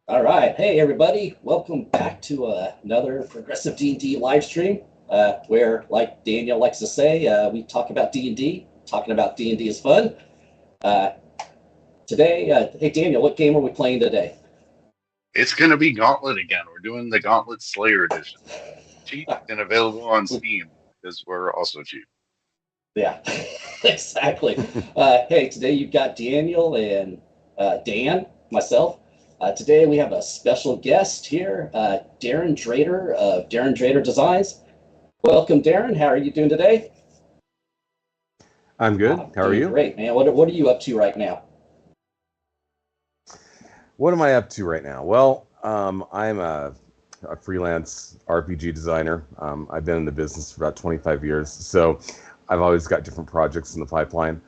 All right. Hey, everybody. Welcome back to another Progressive D&D live stream where, like Daniel likes to say, we talk about D&D. Talking about D&D is fun. Uh, Today, hey, Daniel, what game are we playing today? It's going to be Gauntlet again. We're doing the Gauntlet Slayer edition. Cheap and available on Steam because we're also cheap. Yeah, exactly. Hey, today you've got Daniel and Dan, myself. Today we have a special guest here, Darrin Drader of Darrin Drader Designs. Welcome, Darrin. How are you doing today? I'm good. I'm How are doing you? great, man. What are you up to right now? What am I up to right now? Well, I'm a freelance RPG designer. I've been in the business for about 25 years, so I've always got different projects in the pipeline.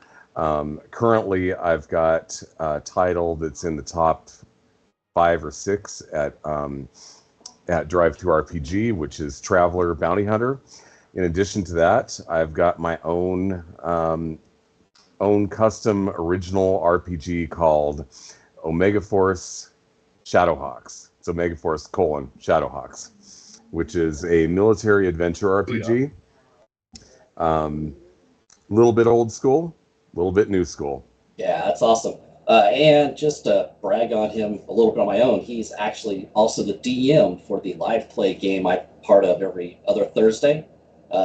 Currently, I've got a title that's in the top 5 or 6 at DriveThruRPG, which is Traveler Bounty Hunter. In addition to that, I've got my own custom original RPG called Omega Force Shadowhawks. It's Omega Force Shadowhawks, which is a military adventure Oh, yeah. RPG. A little bit old school, a little bit new school. Yeah, that's awesome. And just to brag on him a little bit on my own, he's actually also the DM for the live play game I'm part of every other Thursday.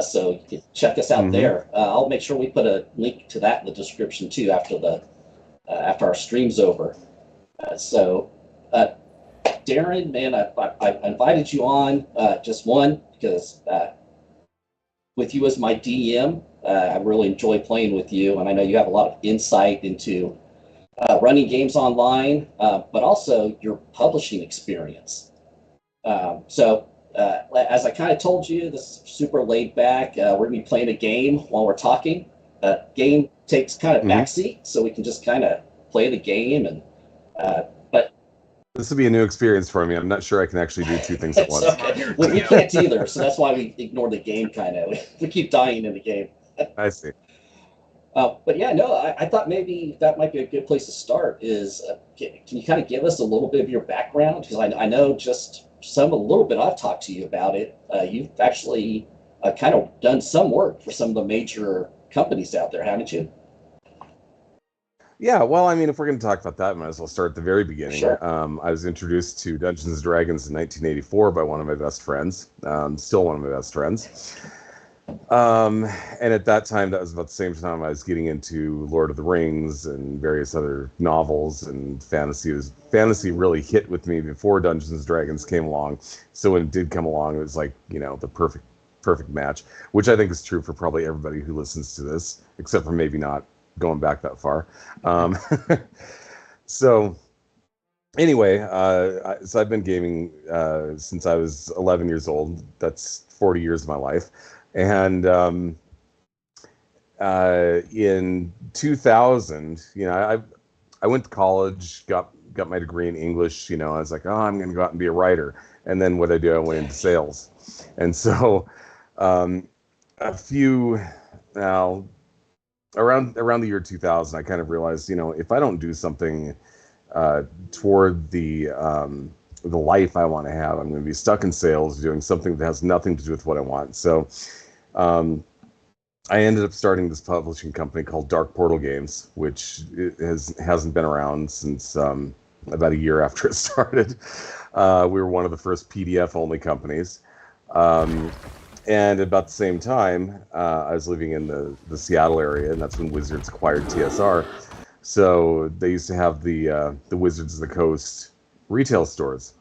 So you can check us out Mm-hmm. there. I'll make sure we put a link to that in the description too after our stream's over. So, Darrin, man, I invited you on just one because with you as my DM, I really enjoy playing with you, and I know you have a lot of insight into running games online, but also your publishing experience. As I kind of told you, this is super laid back. We're going to be playing a game while we're talking. Game takes kind of Mm-hmm. backseat, so we can just kind of play the game. And but This will be a new experience for me. I'm not sure I can actually do two things at it's once. okay. We can't either, so that's why we ignore the game. Kind of, we keep dying in the game. I see. But yeah, no, I thought maybe that might be a good place to start. Is can you kind of give us a little bit of your background? Because I know just a little bit. I've talked to you about it. You've actually kind of done some work for some of the major companies out there, haven't you? Yeah, well, I mean, if we're going to talk about that, I might as well start at the very beginning. Sure. I was introduced to Dungeons and Dragons in 1984 by one of my best friends, still one of my best friends. Um, and at that time, that was about the same time I was getting into Lord of the Rings and various other novels and fantasy. Fantasy really hit with me before Dungeons and Dragons came along. So when it did come along, it was like, the perfect match, which I think is true for probably everybody who listens to this, except for maybe not going back that far. Um, so anyway, so I've been gaming since I was 11 years old. That's 40 years of my life. And in 2000, I went to college, got my degree in English. I was like, oh, I'm going to go out and be a writer. And then what I do, I went into sales. And so um, a few now around the year 2000, I kind of realized, if I don't do something toward the life I want to have, I'm going to be stuck in sales doing something that has nothing to do with what I want. So um, I ended up starting this publishing company called Dark Portal Games, which hasn't been around since about a year after it started. We were one of the first PDF only companies. Um, and about the same time, I was living in the Seattle area, and that's when Wizards acquired TSR. So they used to have the Wizards of the Coast retail stores.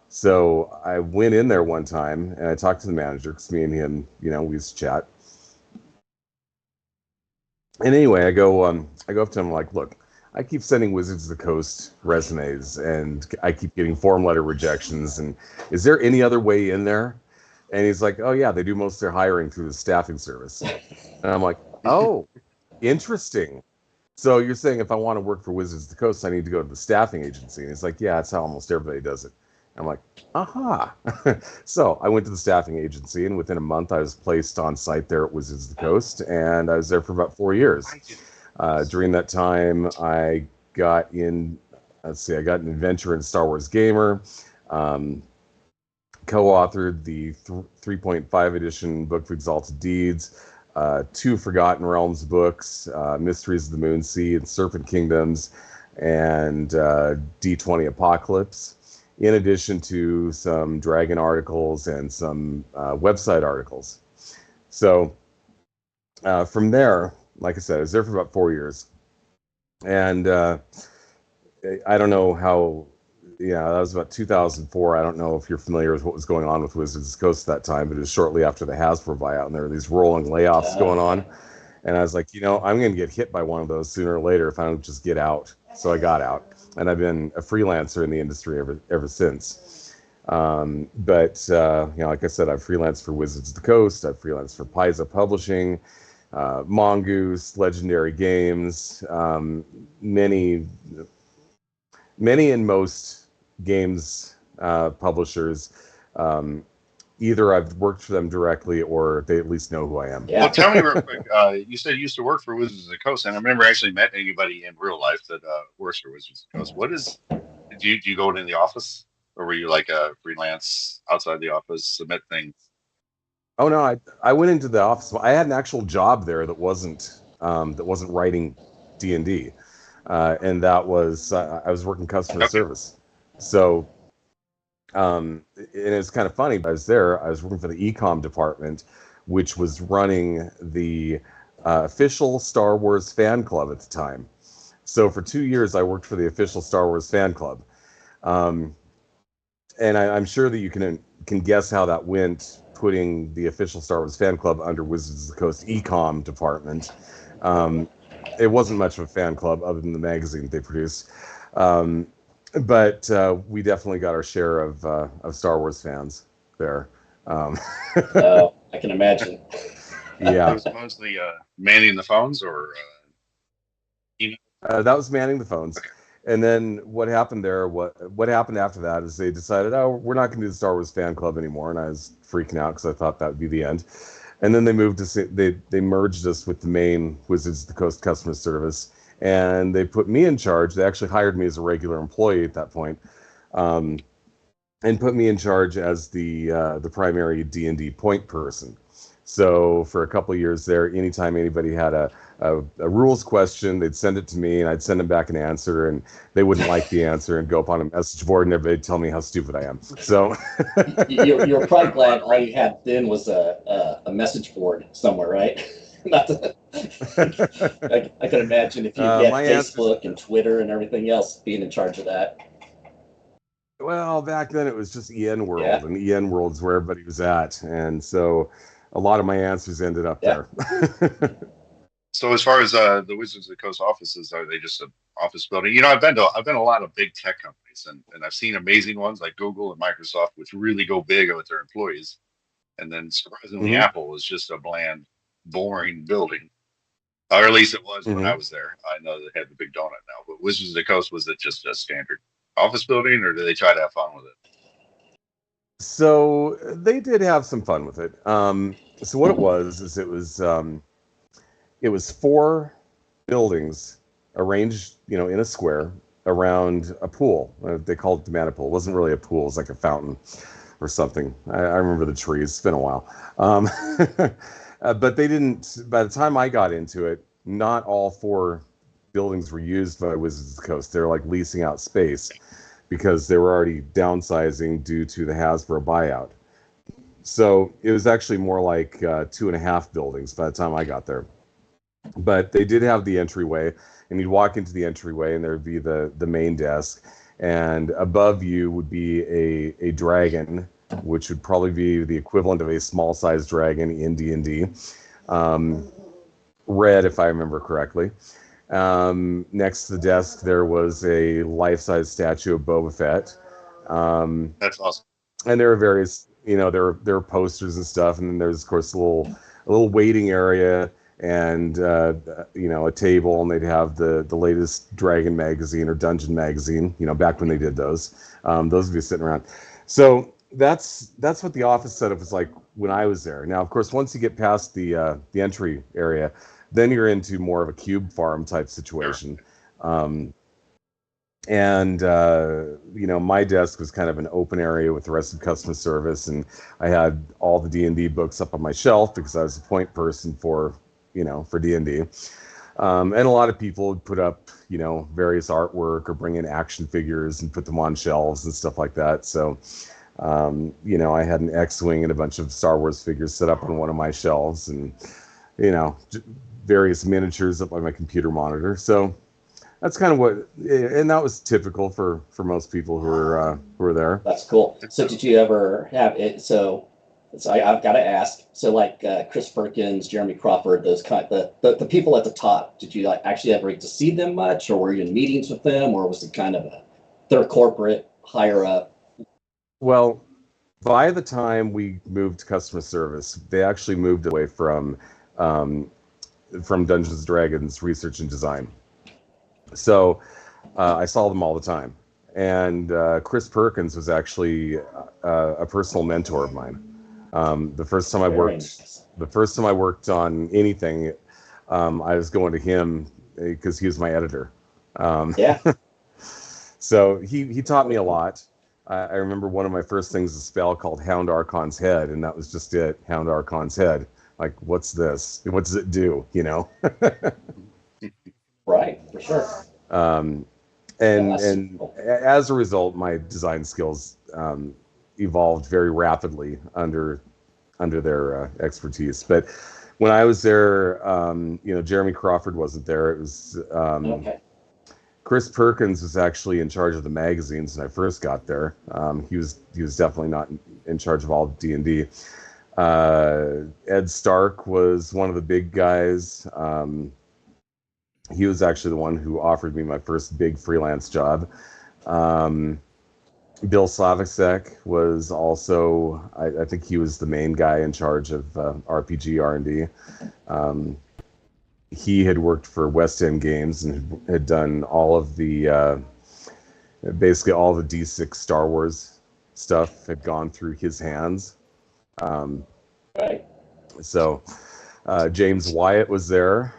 So I went in there one time and I talked to the manager because me and him, we used to chat. And anyway, I go up to him like, look, I keep sending Wizards of the Coast resumes and I keep getting form letter rejections. And is there any other way in there? And he's like, oh yeah, they do most of their hiring through the staffing service. And I'm like, oh, interesting. So you're saying if I want to work for Wizards of the Coast, I need to go to the staffing agency? And he's like, yeah, that's how almost everybody does it. I'm like, aha. So I went to the staffing agency, and within a month, I was placed on site there at Wizards of the Coast, and I was there for about 4 years. During that time, I got in. let's see, I got an adventure in Star Wars Gamer. Co-authored the 3.5 edition book of Exalted Deeds, 2 Forgotten Realms books, Mysteries of the Moon Sea and Serpent Kingdoms, and D20 Apocalypse, in addition to some Dragon articles and some website articles. So from there, like I said, I was there for about 4 years. And I don't know how, that was about 2004. I don't know if you're familiar with what was going on with Wizards of the Coast at that time, but it was shortly after the Hasbro buyout, and there were these rolling layoffs going on. And I was like, I'm going to get hit by one of those sooner or later if I don't just get out. So I got out, and I've been a freelancer in the industry ever since. But like I said, I've freelanced for Wizards of the Coast. I've freelanced for Paizo Publishing, Mongoose, Legendary Games, many and most games publishers. Either I've worked for them directly or they at least know who I am. Yeah. Well, tell me real quick. You said you used to work for Wizards of the Coast, and I remember actually met anybody in real life that works for Wizards of the Coast. Do you go in the office, or were you like a freelance outside the office, submit things? Oh no, I went into the office. I had an actual job there that wasn't writing D&D, and that was I was working customer service. So, and it's kind of funny. I was working for the e-com department, which was running the official Star Wars fan club at the time. So for 2 years, I worked for the official Star Wars fan club, and I'm sure that you can guess how that went, putting the official Star Wars fan club under Wizards of the Coast e-com department. It wasn't much of a fan club other than the magazine they produced. But we definitely got our share of Star Wars fans there. I can imagine. Yeah. It was mostly manning the phones, or that was manning the phones. Okay. And then what happened there? What happened after that is they decided, we're not going to do the Star Wars fan club anymore, and I was freaking out because I thought that would be the end. And then they they merged us with the main Wizards of the Coast customer service, and they put me in charge. They actually hired me as a regular employee at that point, and put me in charge as the primary D&D point person. So for a couple of years there, anytime anybody had a rules question, they'd send it to me, and I'd send them back an answer, and they wouldn't like the answer and go up on a message board, and everybody'd tell me how stupid I am. So you're probably glad all you had then was a message board somewhere, right? Not to, I can imagine if you had Facebook and Twitter and everything else being in charge of that. Well, back then it was just EN World, and EN World is where everybody was at, and so a lot of my answers ended up there. So as far as the Wizards of the Coast offices, are they just an office building? I've been to a lot of big tech companies, and I've seen amazing ones like Google and Microsoft, which really go big with their employees. And then surprisingly, Apple is just a bland, boring building. Or at least it was when I was there. I know they have the big donut now, but Wizards of the Coast, was it just a standard office building, or do they try to have fun with it? So they did have some fun with it. So what it was is it was 4 buildings arranged, in a square around a pool. They called it the Mana Pool. It wasn't really a pool. It was like a fountain or something. I remember the trees. It's been a while. But they didn't, by the time I got into it, not all 4 buildings were used by Wizards of the Coast. They're like leasing out space because they were already downsizing due to the Hasbro buyout. So it was actually more like 2.5 buildings by the time I got there. But they did have the entryway, and you'd walk into the entryway, and there would be the main desk, and above you would be a dragon, which would probably be the equivalent of a small-sized dragon in D&D, red, if I remember correctly. Next to the desk, there was a life-size statue of Boba Fett. That's awesome. And there were various, there were posters and stuff, and then there's, of course, a little waiting area, and a table, and they'd have the latest Dragon magazine or Dungeon magazine, back when they did those. Those would be sitting around. So that's what the office setup was like when I was there. Now, of course, once you get past the entry area, then you're into more of a cube farm type situation. And my desk was kind of an open area with the rest of customer service, and I had all the D&D books up on my shelf because I was a point person for D&D. And a lot of people would put up, various artwork or bring in action figures and put them on shelves and stuff like that. So, I had an X-Wing and a bunch of Star Wars figures set up on one of my shelves, and, various miniatures up on my computer monitor. So that's kind of and that was typical for most people who were there. That's cool. So did you ever have it? So I've got to ask. So like Chris Perkins, Jeremy Crawford, those the people at the top. Did you actually ever get to see them much, or were you in meetings with them, or was it kind of they're corporate, higher up? Well, by the time we moved to customer service, they actually moved away from Dungeons and Dragons research and design. So I saw them all the time. And Chris Perkins was actually a personal mentor of mine. The first time I worked on anything, I was going to him because he was my editor. Yeah. So he taught me a lot. I remember one of my first things, a spell called Hound Archon's Head, and that was just it, Hound Archon's Head. Like, what's this? What does it do? Right, for sure. And cool. As a result, my design skills evolved very rapidly under their expertise. But when I was there, Jeremy Crawford wasn't there. It was Okay. Chris Perkins was actually in charge of the magazines when I first got there. He was definitely not in charge of all of D&D. Ed Stark was one of the big guys. He was actually the one who offered me my first big freelance job. Bill Slavicek was also, I think he was the main guy in charge of RPG R&D. He had worked for West End Games and had done all of the, basically all the D6 Star Wars stuff had gone through his hands. Right. So James Wyatt was there.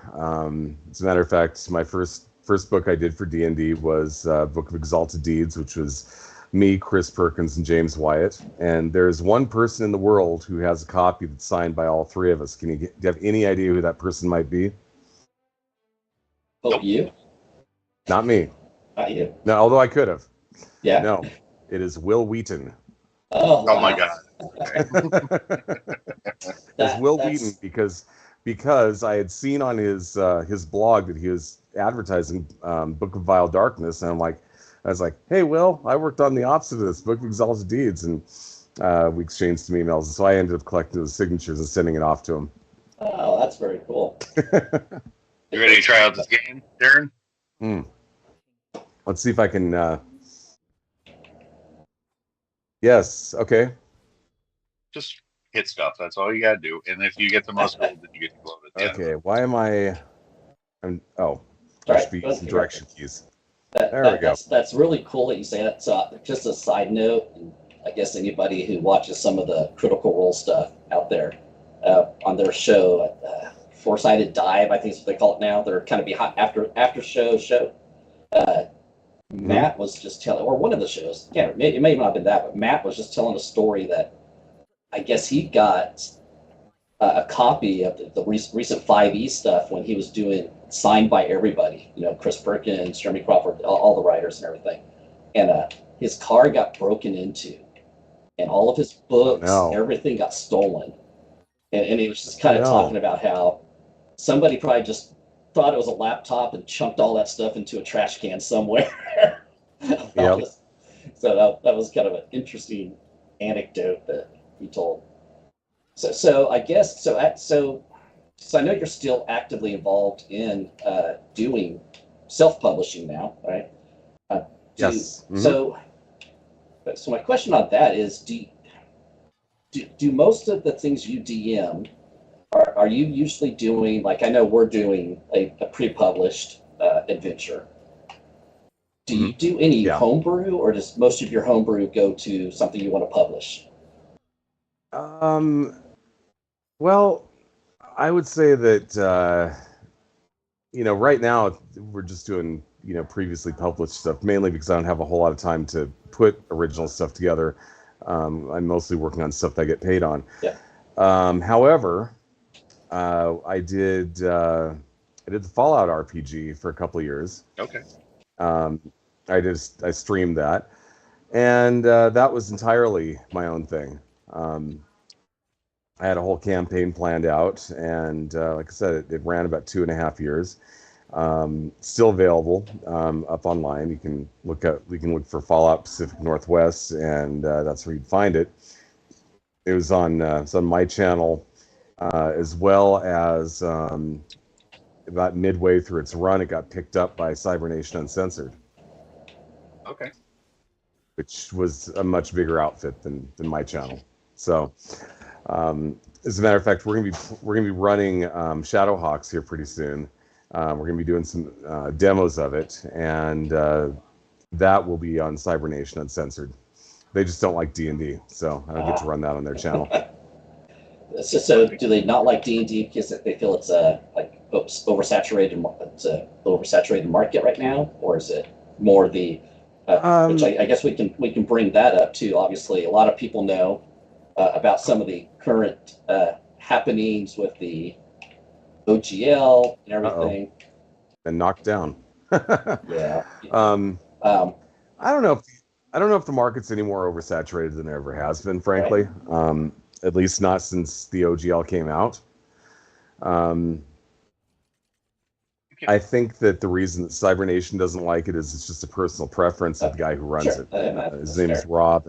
As a matter of fact, my first book I did for D&D was Book of Exalted Deeds, which was me, Chris Perkins, and James Wyatt. And there's one person in the world who has a copy that's signed by all three of us. Do you have any idea who that person might be? Oh, you? Not me. Not you. No, although I could have. Yeah. No, it is Will Wheaton. Oh, wow. My God. It's Will Wheaton because I had seen on his blog that he was advertising Book of Vile Darkness, and I was like, hey, Will, I worked on the opposite of this, Book of Exalted Deeds, and we exchanged some emails, and so I ended up collecting the signatures and sending it off to him. Oh, that's very cool. You ready to try out this game, Darrin? Let's see if I can... Yes, okay. Just hit stuff. That's all you gotta do. And if you get the most gold, then you get to gloat at the end. Okay, why am I... I should be using direction keys. There we go. That's really cool that you say that. So just a side note, I guess anybody who watches some of the Critical Role stuff out there on their show, Four-Sided Dive, I think is what they call it now. They're kind of behind after show. Matt was just telling, or one of the shows, it may not have been that, but Matt was just telling a story that I guess he got a copy of the recent 5e stuff when he was doing signed by everybody, Chris Perkins, Jeremy Crawford, all the writers and everything. And his car got broken into, and all of his books, everything got stolen. And he was just kind of talking about how somebody probably just thought it was a laptop and chunked all that stuff into a trash can somewhere. Yep. So that was kind of an interesting anecdote that he told. So I guess so I know you're still actively involved in doing self-publishing now, right? Yes. Mm-hmm. So my question on that is, do most of the things you DM are you usually doing, like I know we're doing a pre-published adventure. Do you do any homebrew, or does most of your homebrew go to something you want to publish? Well, I would say that, right now we're just doing, previously published stuff, mainly because I don't have a whole lot of time to put original stuff together. I'm mostly working on stuff that I get paid on. Yeah. However, I did the Fallout RPG for a couple of years. Okay. I streamed that, and that was entirely my own thing. I had a whole campaign planned out, and like I said, it ran about 2.5 years. Still available up online. You can look for Fallout Pacific Northwest, and that's where you'd find it. It was on my channel, as well as about midway through its run, it got picked up by Cybernation Uncensored. Okay. Which was a much bigger outfit than my channel. So, as a matter of fact, we're gonna be running Shadowhawks here pretty soon. We're gonna be doing some demos of it, and that will be on Cybernation Uncensored. They just don't like D&D, so I don't get to run that on their channel. So do they not like D&D because they feel it's oversaturated? It's a oversaturated market right now, or is it more the which I guess we can bring that up too. Obviously, a lot of people know about some of the current happenings with the OGL and everything. And knocked down. Yeah. I don't know if the market's any more oversaturated than it ever has been, frankly. Right. At least not since the OGL came out. I think that the reason that Cybernation doesn't like it is it's just a personal preference of the guy who runs it. His name is Rob,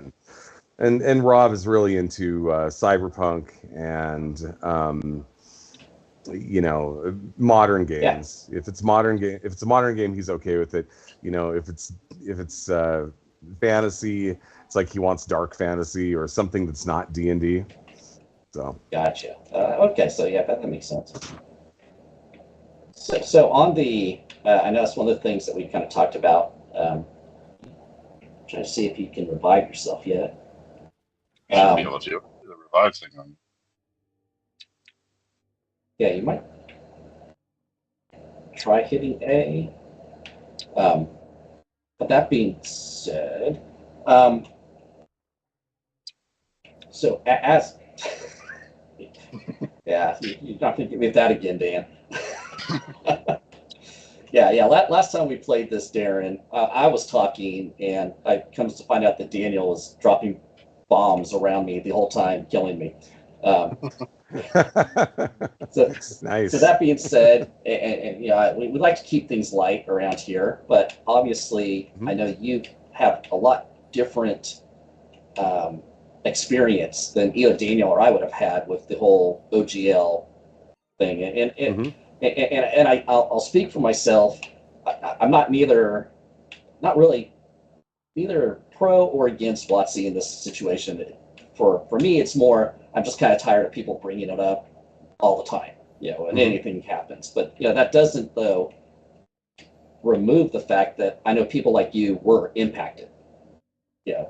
and Rob is really into cyberpunk and modern games. Yeah. If it's a modern game, he's okay with it. If it's fantasy, it's like he wants dark fantasy or something that's not D&D. So gotcha. Okay, so yeah, that makes sense. So on the, I know that's one of the things that we kind of talked about. Trying to see if you can revive yourself yet. You should be able to do the revive thing on. Yeah, you might try hitting A. But that being said, so as yeah, you're not going to get me with that again, Dan. Yeah. Last time we played this, Darrin, I was talking, and I comes to find out that Daniel was dropping bombs around me the whole time, killing me. So, nice. So that being said, and we like to keep things light around here, but obviously, I know you have a lot different experience than either Daniel or I would have had with the whole OGL thing, and I'll speak for myself. I'm not really neither pro or against WotC in this situation. For me, it's more, I'm just kind of tired of people bringing it up all the time, and anything happens. But that doesn't though remove the fact that I know people like you were impacted.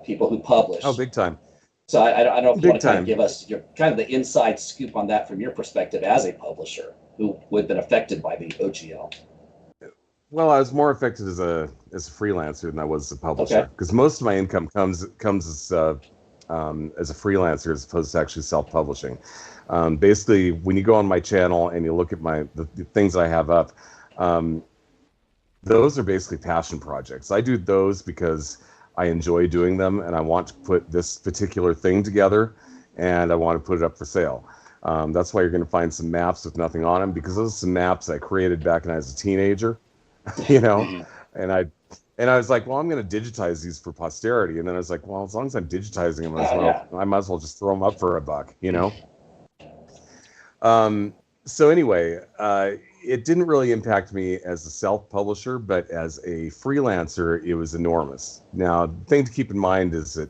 People who publish. Oh, big time. So I don't know if you want to kind of give us your kind of the inside scoop on that from your perspective as a publisher who would have been affected by the OGL. Well, I was more affected as a freelancer than I was as a publisher, because most of my income comes as a freelancer as opposed to actually self-publishing. Basically, when you go on my channel and you look at the things I have up, those are basically passion projects. I do those because I enjoy doing them, and I want to put this particular thing together, and I want to put it up for sale. That's why you're going to find some maps with nothing on them, because those are some maps I created back when I was a teenager, and I was like, well, I'm going to digitize these for posterity. And then I was like, well, as long as I'm digitizing them I might as well just throw them up for $1, So anyway, it didn't really impact me as a self-publisher, but as a freelancer, it was enormous. Now, the thing to keep in mind is that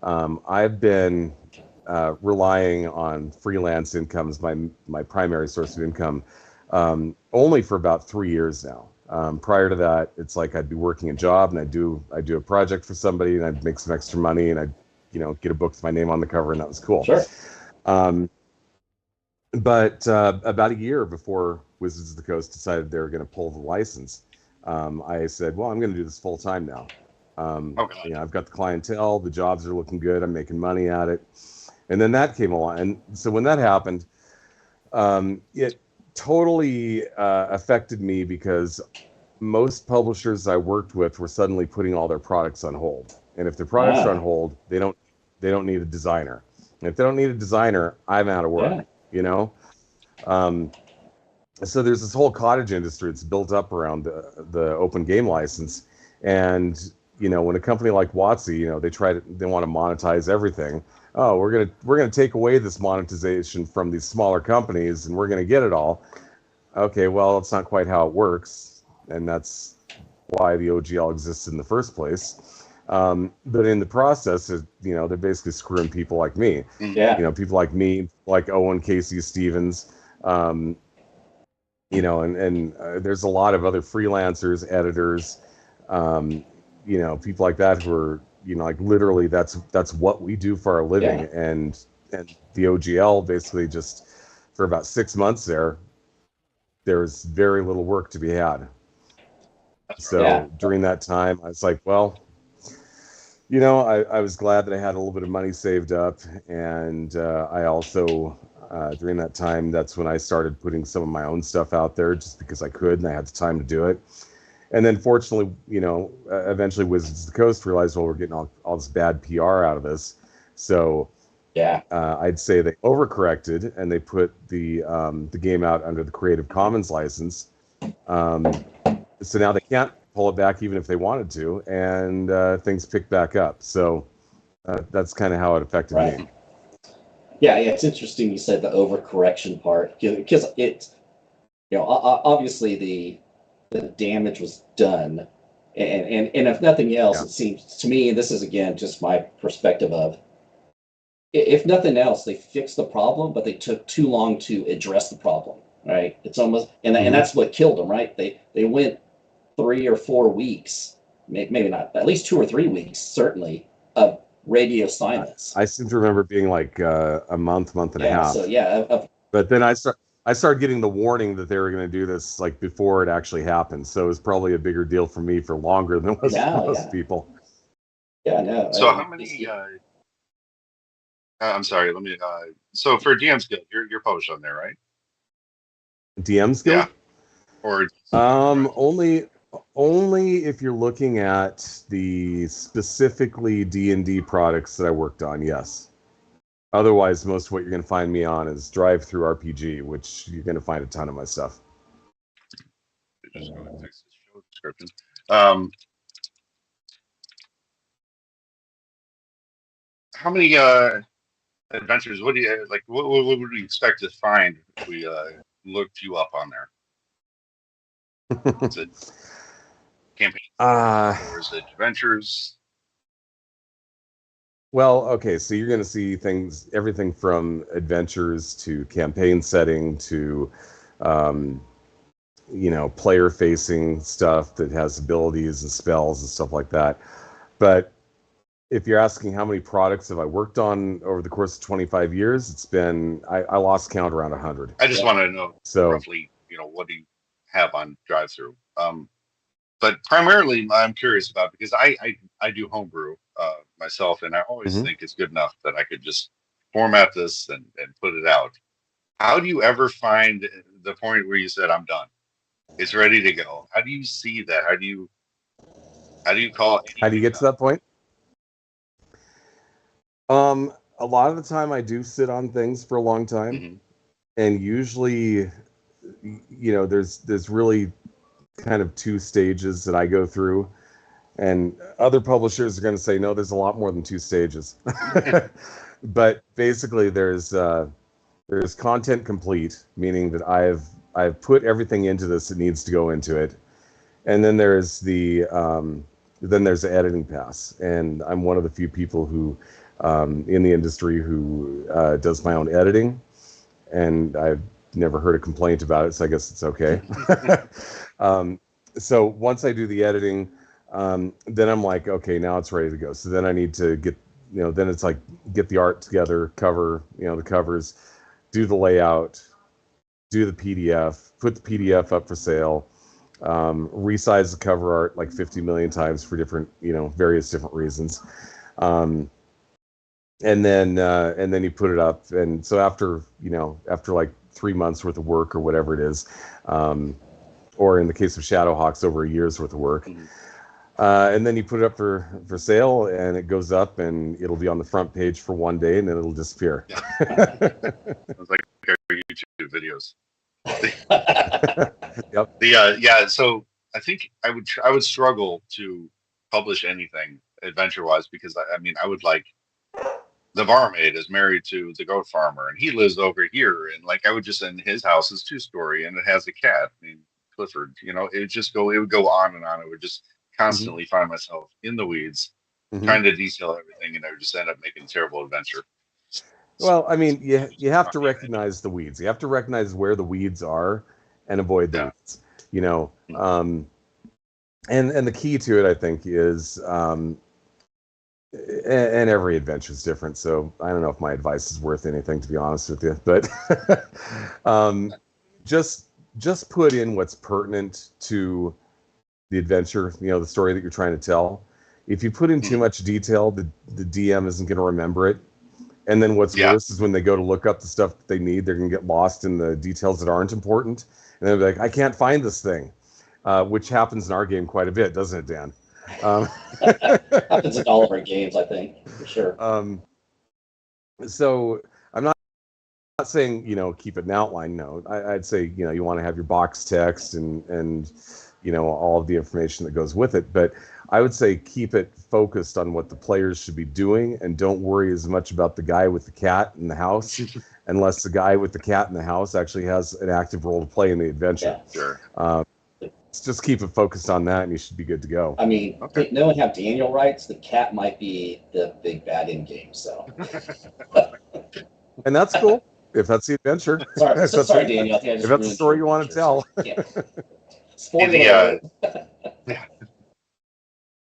I've been relying on freelance income as my primary source of income only for about 3 years now. Prior to that, it's like I'd be working a job and I'd do a project for somebody and I'd make some extra money and I'd get a book with my name on the cover, and that was cool. Sure. But about a year before Wizards of the Coast decided they were going to pull the license, I said, well, I'm going to do this full time now. Okay. You know, I've got the clientele, the jobs are looking good, I'm making money at it. And then that came along. And so when that happened, it totally affected me because most publishers I worked with were suddenly putting all their products on hold. And if their products are on hold, they don't need a designer. And if they don't need a designer, I'm out of work, you know? So there's this whole cottage industry that's built up around the open game license. And, you know, when a company like WotC, you know, they want to monetize everything. Oh, we're gonna take away this monetization from these smaller companies and we're gonna get it all. Okay, well, that's not quite how it works. And that's why the OGL exists in the first place. But in the process, you know, they're basically screwing people like me. Yeah. You know, people like me, like Owen Casey Stevens, you know, and there's a lot of other freelancers, editors, you know, people like that who are, you know, like literally that's what we do for our living. And the OGL basically just for about 6 months there's very little work to be had. So during that time, I was like, well, you know, I was glad that I had a little bit of money saved up. And I also, during that time, that's when I started putting some of my own stuff out there just because I could and I had the time to do it. And then fortunately, you know, eventually Wizards of the Coast realized, well, we're getting all this bad PR out of this. So I'd say they overcorrected and they put the game out under the Creative Commons license. So now they can't pull it back even if they wanted to, and things pick back up. So that's kind of how it affected me. Yeah, it's interesting you said the overcorrection part because it's, you know, obviously the damage was done, and if nothing else, it seems to me, and this is again just my perspective of, if nothing else, they fixed the problem, but they took too long to address the problem. Right? It's almost, and that's what killed them. Right? They went 3 or 4 weeks, maybe not, at least 2 or 3 weeks, certainly, of radio silence. I seem to remember being like a month and a half. So but then I started getting the warning that they were going to do this like before it actually happened. So it was probably a bigger deal for me for longer than it was for most people. Yeah, no. So how many? I'm sorry. Let me. So for DMsGuild, you're published on there, right? DMsGuild? Yeah. Or only if you're looking at the specifically D&D products that I worked on, yes. Otherwise, most of what you're going to find me on is DriveThruRPG, which you're going to find a ton of my stuff. Just go and fix this show description. How many adventures? What do you like? What would we expect to find if we looked you up on there? Is it campaign or is it adventures? Well, okay, so you're going to see everything from adventures to campaign setting to, you know, player-facing stuff that has abilities and spells and stuff like that. But if you're asking how many products have I worked on over the course of 25 years, it's been, I lost count around 100. I just want to know roughly, you know, what do you have on DriveThru? But primarily, I'm curious about, because I do homebrew myself, and I always think it's good enough that I could just format this and put it out. How do you ever find the point where you said, I'm done? It's ready to go. How do you see that? How do you call it? How do you get to that point? A lot of the time I do sit on things for a long time, and usually, you know, there's really kind of 2 stages that I go through, and other publishers are going to say, no, there's a lot more than 2 stages. But basically there's content complete, meaning that I've put everything into this that needs to go into it. And then there's the editing pass. And I'm one of the few people who, in the industry who does my own editing, and I've never heard a complaint about it, so I guess it's okay. So once I do the editing, then I'm like, okay, now it's ready to go. So then I need to get, you know, then it's like get the art together, cover, you know, the covers, do the layout, do the PDF, put the PDF up for sale, resized the cover art like 50 million times for different, various different reasons. And then you put it up. And so after like 3 months worth of work or whatever it is, or in the case of Shadowhawks, over a year's worth of work. And then you put it up for sale, and it goes up, and it'll be on the front page for one day, and then it'll disappear. Sounds like our YouTube videos. Yep. So I think I would struggle to publish anything adventure-wise, because I would like, the barmaid is married to the goat farmer, and he lives over here, and like I would just, and his house is 2-story, and it has a cat named Clifford. It would go on and on. It would just constantly find myself in the weeds, trying to detail everything, and I would just end up making a terrible adventure. Well, you have to recognize the weeds. You have to recognize where the weeds are and avoid the weeds. And the key to it, I think, is and every adventure is different. So I don't know if my advice is worth anything, to be honest with you. But just put in what's pertinent to the adventure, the story that you're trying to tell. If you put in too much detail, the DM isn't going to remember it. And then what's worse is when they go to look up the stuff that they need, they're going to get lost in the details that aren't important. And they'll be like, I can't find this thing, which happens in our game quite a bit, doesn't it, Dan? Happens in all of our games, I think, for sure. So I'm not saying, keep it in outline. No, I'd say, you want to have your box text and all of the information that goes with it. But I would say keep it focused on what the players should be doing, and don't worry as much about the guy with the cat in the house, unless the guy with the cat in the house actually has an active role to play in the adventure. Yeah, sure. Just keep it focused on that, and you should be good to go. Knowing how Daniel writes, the cat might be the big bad in game. So, and that's cool if that's the adventure. Sorry, Daniel. If that's the story you want to tell. Spoiler.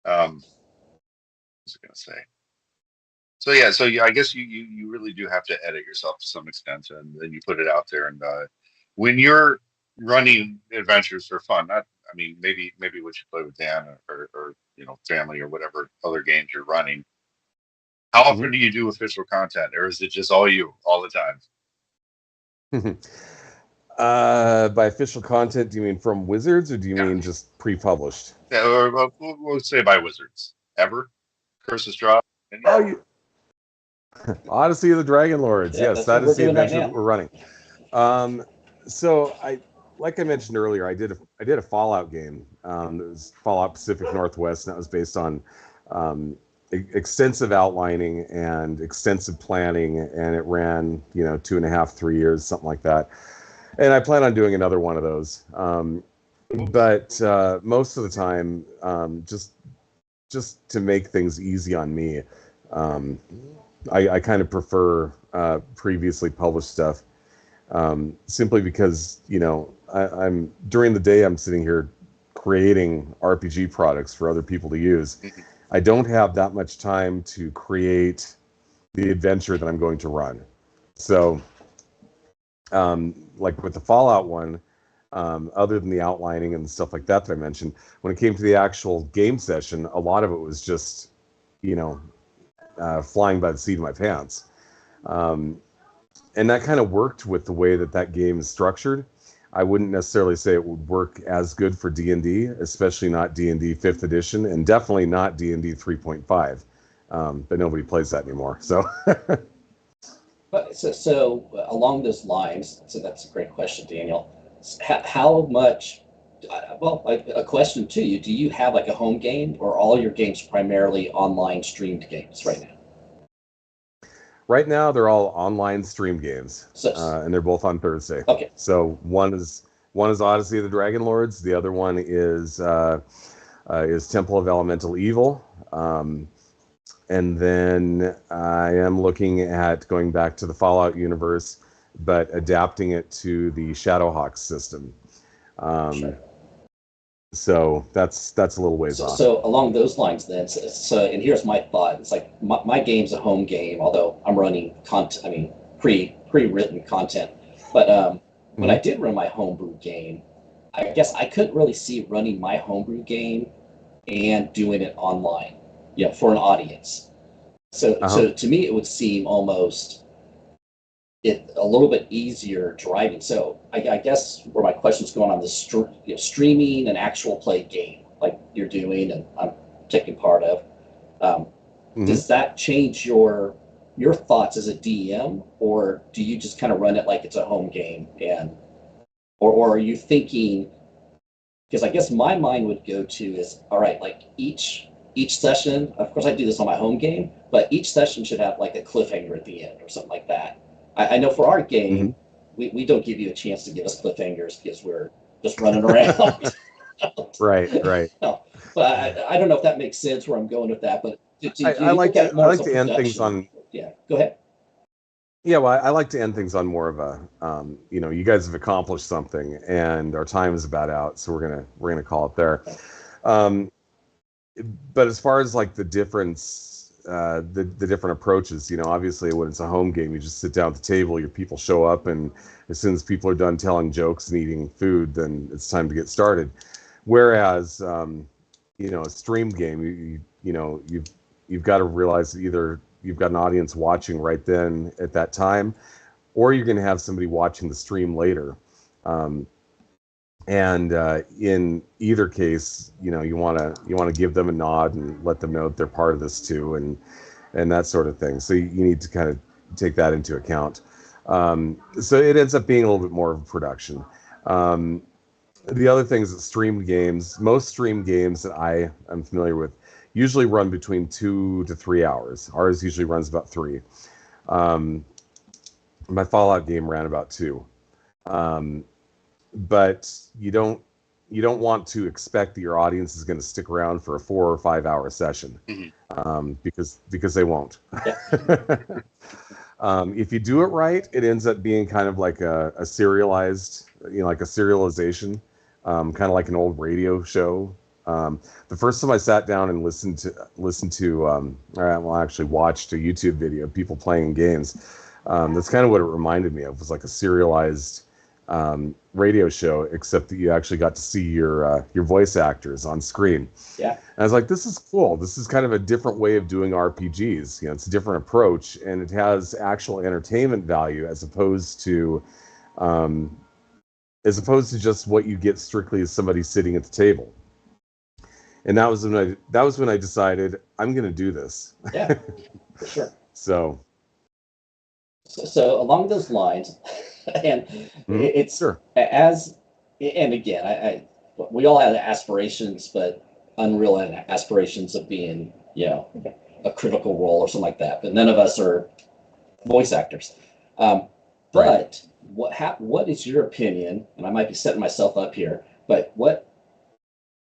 What was I going to say? So I guess you really do have to edit yourself to some extent, and then you put it out there. And when you're running adventures for fun, maybe what you play with Dan or family or whatever other games you're running, how often do you do official content, or is it just all you all the time? By official content, do you mean from Wizards, or do you mean just pre-published? Yeah, or we'll say by Wizards. Ever? Curses Drop? Odyssey of the Dragon Lords. Yes, that is the adventure that we're running. So like I mentioned earlier, I did a Fallout game. It was Fallout Pacific Northwest, and that was based on extensive outlining and extensive planning, and it ran 2.5, 3 years, something like that. And I plan on doing another one of those. But most of the time, just to make things easy on me, I kind of prefer previously published stuff, simply because I'm during the day I'm sitting here creating RPG products for other people to use. I don't have that much time to create the adventure that I'm going to run. So, like with the Fallout one, other than the outlining and stuff like that I mentioned, when it came to the actual game session, a lot of it was just, flying by the seat of my pants. And that kind of worked with the way that game is structured. I wouldn't necessarily say it would work as good for D&D, especially not D&D 5th edition, and definitely not D&D 3.5. But nobody plays that anymore. So, so along those lines, so that's a great question, Daniel. How much? A question to you: do you have like a home game, or all your games primarily online streamed games right now? Right now, they're all online stream games, and they're both on Thursday. Okay. So one is Odyssey of the Dragon Lords. The other one is Temple of Elemental Evil. And then I am looking at going back to the Fallout universe, but adapting it to the Shadowhawks system. Sure. So that's a little ways off. So along those lines, then, and here's my thought: it's like my game's a home game, although I'm running content. pre-written content. But when I did run my homebrew game, I guess I couldn't really see running my homebrew game and doing it online, for an audience. So to me, it would seem almost a little bit easier driving. So I guess where my question's going on this, streaming an actual play game like you're doing and I'm taking part of. Does that change your thoughts as a DM, or do you just kind of run it like it's a home game, or are you thinking? Because I guess my mind would go to is, all right, like each session. Of course, I do this on my home game, but each session should have like a cliffhanger at the end or something like that. I know for our game, we don't give you a chance to give us cliffhangers because we're just running around. Right. No, but I don't know if that makes sense where I'm going with that, but I like to end things on. Yeah, go ahead. Yeah, well, I like to end things on more of a, you guys have accomplished something, and our time is about out, so we're gonna call it there. But as far as like the difference, the different approaches, obviously when it's a home game, you just sit down at the table, your people show up, and as soon as people are done telling jokes and eating food, then it's time to get started. Whereas, a streamed game, you've got to realize that either you've got an audience watching right then at that time, or you're going to have somebody watching the stream later. And in either case, you want to give them a nod and let them know that they're part of this too, and that sort of thing. So you need to kind of take that into account. So it ends up being a little bit more of a production. The other thing is that most streamed games that I am familiar with, usually run between 2 to 3 hours. Ours usually runs about 3. My Fallout game ran about 2. But you don't want to expect that your audience is going to stick around for a 4 or 5 hour session, because they won't. If you do it right, it ends up being kind of like a serialized, like a serialization, kind of like an old radio show. The first time I sat down and listened to actually watched a YouTube video of people playing games, that's kind of what it reminded me of. It was like a serialized radio show, except that you actually got to see your voice actors on screen. Yeah. And I was like, this is cool. This is kind of a different way of doing RPGs. It's a different approach, and it has actual entertainment value as opposed to just what you get strictly as somebody sitting at the table. And that was when I decided I'm going to do this. Yeah, for sure. So along those lines, and it's sure. and again, we all have aspirations, but unreal aspirations of being, a critical role or something like that. But none of us are voice actors. But what is your opinion? And I might be setting myself up here, but what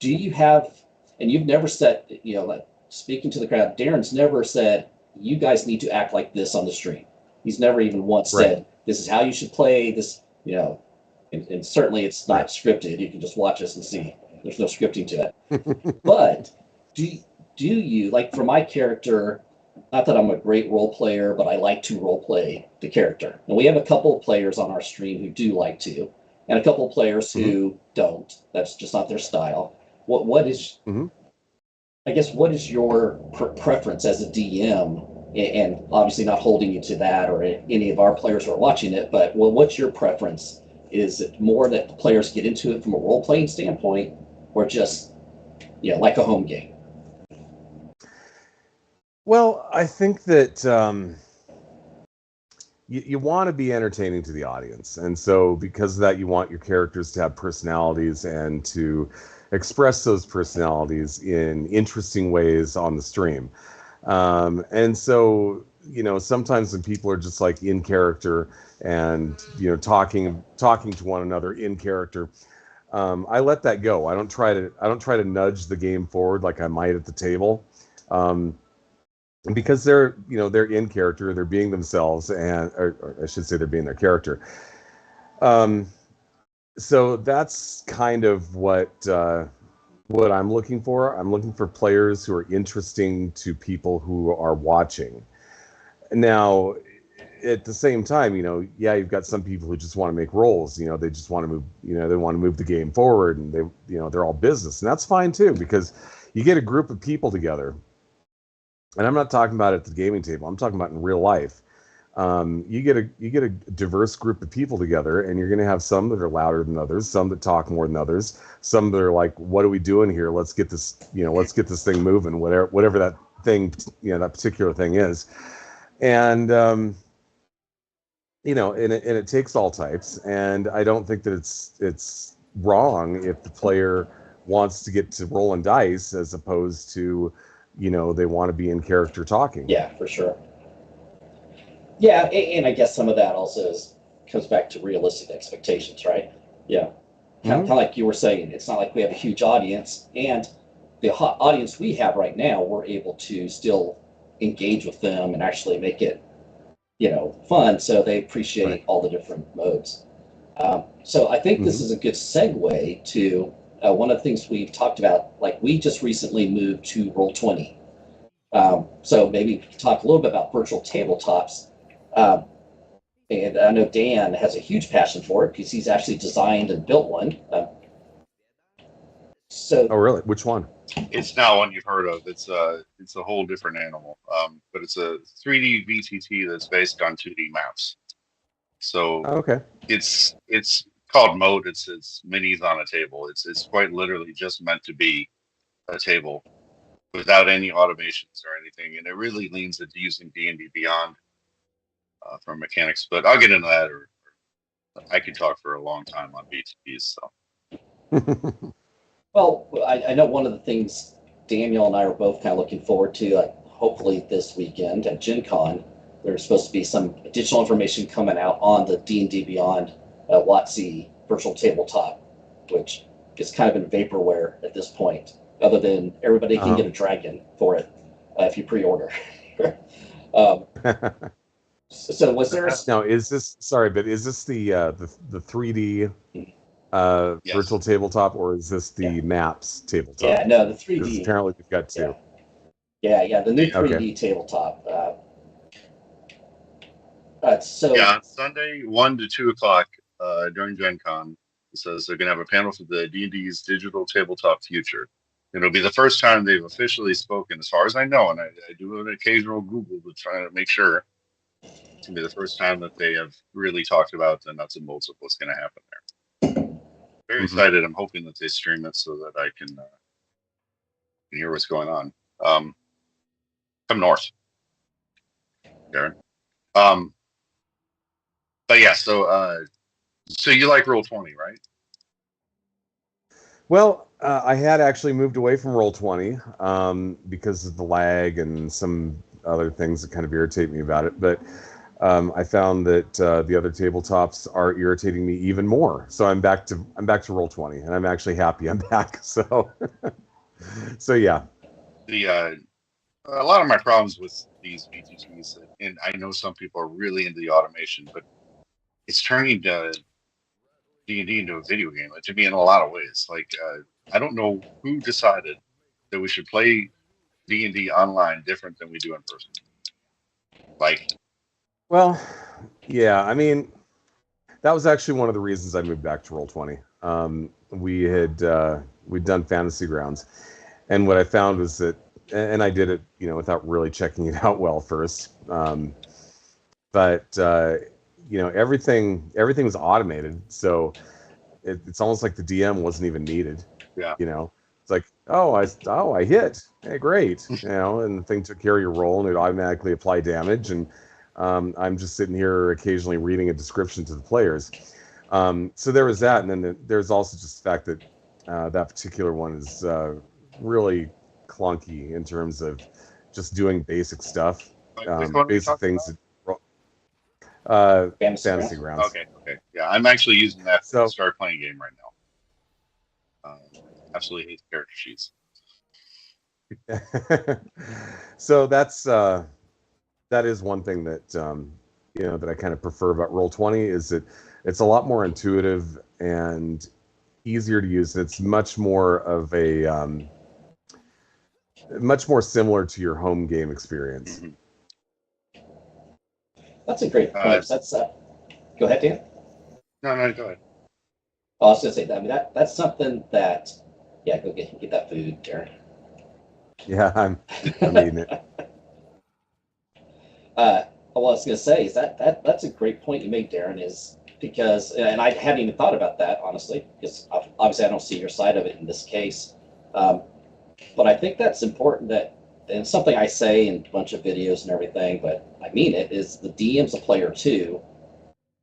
do you have? And you've never said, like speaking to the crowd, Darrin's never said, you guys need to act like this on the stream. He's never even once said, this is how you should play this, and certainly it's not scripted. You can just watch us and see. There's no scripting to it. But do you, like for my character, not that I'm a great role player, but I like to role play the character. And we have a couple of players on our stream who do like to, and a couple of players who don't. That's just not their style. What is, I guess, what is your preference as a DM? And obviously not holding you to that or any of our players who are watching it, but what's your preference? Is it more that the players get into it from a role-playing standpoint, or just, like a home game? Well, I think that you want to be entertaining to the audience. And so because of that, you want your characters to have personalities and to express those personalities in interesting ways on the stream. And so, sometimes when people are just like in character and, talking to one another in character, I let that go. I don't try to nudge the game forward like I might at the table. Because they're in character, they're being themselves, or I should say they're being their character. So that's kind of what I'm looking for. I'm looking for players who are interesting to people who are watching. Now, at the same time, yeah, you've got some people who just want to make rolls. They just want to move. They want to move the game forward, and they're all business, and that's fine too, because you get a group of people together, and I'm not talking about at the gaming table. I'm talking about in real life. You get a diverse group of people together, and you're going to have some that are louder than others, some that talk more than others, some that are like, "What are we doing here? Let's get this, let's get this thing moving." Whatever that thing, that particular thing is, and and it takes all types. And I don't think that it's wrong if the player wants to get to rolling dice as opposed to, they want to be in character talking. Yeah, for sure. Yeah, and I guess some of that also comes back to realistic expectations, right? Yeah. Kind of like you were saying, it's not like we have a huge audience, and the audience we have right now, we're able to still engage with them and actually make it, fun, so they appreciate all the different modes. So I think this is a good segue to one of the things we've talked about. Like, we just recently moved to Roll20. So maybe we can talk a little bit about virtual tabletops. And I know Dan has a huge passion for it because he's actually designed and built one. Oh, really? Which one? It's not one you've heard of. It's a whole different animal. But it's a 3D VTT that's based on 2D maps. So okay, it's called Mode. It's minis on a table. It's quite literally just meant to be a table without any automations or anything, and it really leans into using D&D Beyond for mechanics. But I'll get into that, or I could talk for a long time on VTTs. So. Well, I know one of the things Daniel and I are both kind of looking forward to, like, hopefully this weekend at Gen Con, there's supposed to be some additional information coming out on the D&D Beyond WotC virtual tabletop, which is kind of in vaporware at this point, other than everybody can get a dragon for it if you pre-order. So was there now, is this the 3D Yes. virtual tabletop, or is this the maps tabletop? Yeah, no, the 3D. Because apparently we've got two. Yeah, the new 3D tabletop. So yeah, Sunday 1 to 2 o'clock during Gen Con, it says they're going to have a panel for the D&D's digital tabletop future. It'll be the first time they've officially spoken, as far as I know, and I do an occasional Google to try to make sure. It's going to be the first time that they have really talked about the nuts and bolts of what's going to happen there. Very excited. I'm hoping that they stream it so that I can hear what's going on. Come north, Darrin. But yeah, so you like Roll20, right? Well, I had actually moved away from Roll20 because of the lag and some other things that kind of irritate me about it. But I found that the other tabletops are irritating me even more. So I'm back to Roll20, and I'm actually happy I'm back. So, so yeah. A lot of my problems with these VTTs, and I know some people are really into the automation, but it's turning D&D into a video game, to me, in a lot of ways. Like, I don't know who decided that we should play D&D online different than we do in person. Like, well, yeah, I mean, that was actually one of the reasons I moved back to Roll20. We'd done Fantasy Grounds, and what I found was that, and I did it, without really checking it out well first, but everything was automated, so it's almost like the DM wasn't even needed. Yeah. It's like, I hit, hey, great, and the thing took care of your roll, and it automatically apply damage, and I'm just sitting here occasionally reading a description to the players. So there was that, and then there's also just the fact that that particular one is really clunky in terms of just doing basic stuff, basic things. Fantasy Grounds. Okay. Yeah, I'm actually using that to start playing game right now. Absolutely hate the character sheets. So that is one thing that that I kind of prefer about Roll20 is that it's a lot more intuitive and easier to use. It's much more of a much more similar to your home game experience. That's a great point. That's go ahead, Dan. No, go ahead. I was going to say that. I mean, that's something that, yeah, go get that food, Darrin. Yeah, I'm eating it. What I was going to say is that's a great point you made, Darrin, is because, and I hadn't even thought about that, honestly, because obviously I don't see your side of it in this case. But I think that's important that, and something I say in a bunch of videos and everything, but I mean it, is the DM's a player too.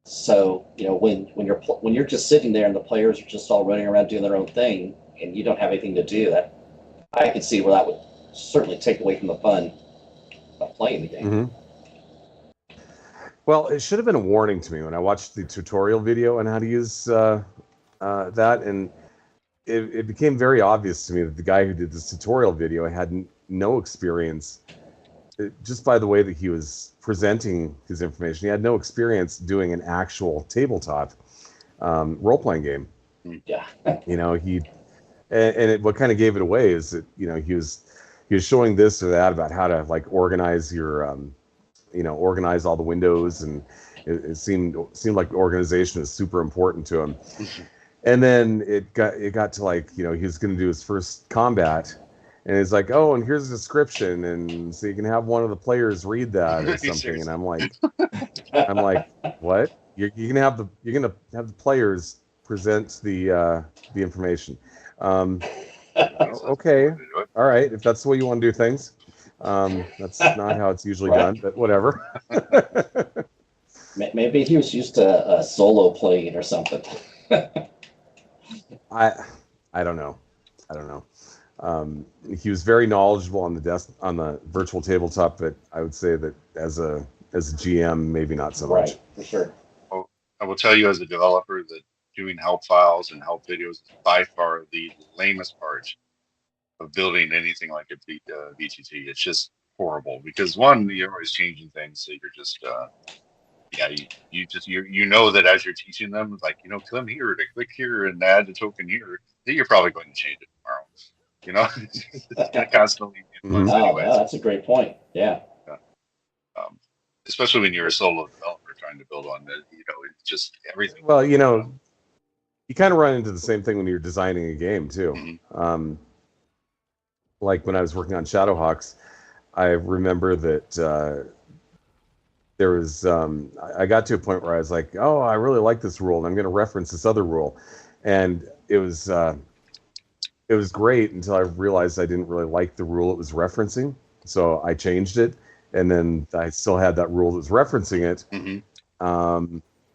So, when you're just sitting there and the players are just all running around doing their own thing and you don't have anything to do, that I could see where that would certainly take away from the fun of playing the game. Mm-hmm. Well, it should have been a warning to me when I watched the tutorial video on how to use that, and it became very obvious to me that the guy who did this tutorial video had no experience, just by the way that he was presenting his information. He had no experience doing an actual tabletop role-playing game. Yeah. What kind of gave it away is that he was showing this or that about how to like organize your organize all the windows, and it seemed like organization is super important to him. And then it got to like, he was going to do his first combat, and it's like, oh, and here's a description, and so you can have one of the players read that or something. And I'm like, what? You're gonna have the players present the information. Okay, all right, if that's the way you want to do things. That's not how it's usually done, but whatever. Maybe he was used to solo playing or something. I don't know. He was very knowledgeable on the virtual tabletop, but I would say that as a GM, maybe not so much. Right, for sure. Well, I will tell you as a developer that doing help files and help videos is by far the lamest part of building anything like a VTT. It's just horrible because one, you're always changing things, so you're just you know that as you're teaching them, like, come here to click here and add the token here, then you're probably going to change it tomorrow. It's going to constantly influence anyways. Yeah, that's a great point. Yeah. Especially when you're a solo developer trying to build on that, it's just everything. Well, you kind of run into the same thing when you're designing a game too. Mm-hmm. Like when I was working on Shadowhawks, I remember that there was I got to a point where I was like, oh, I really like this rule, and I'm going to reference this other rule, and it was great until I realized I didn't really like the rule it was referencing, so I changed it, and then I still had that rule that was referencing it, mm-hmm.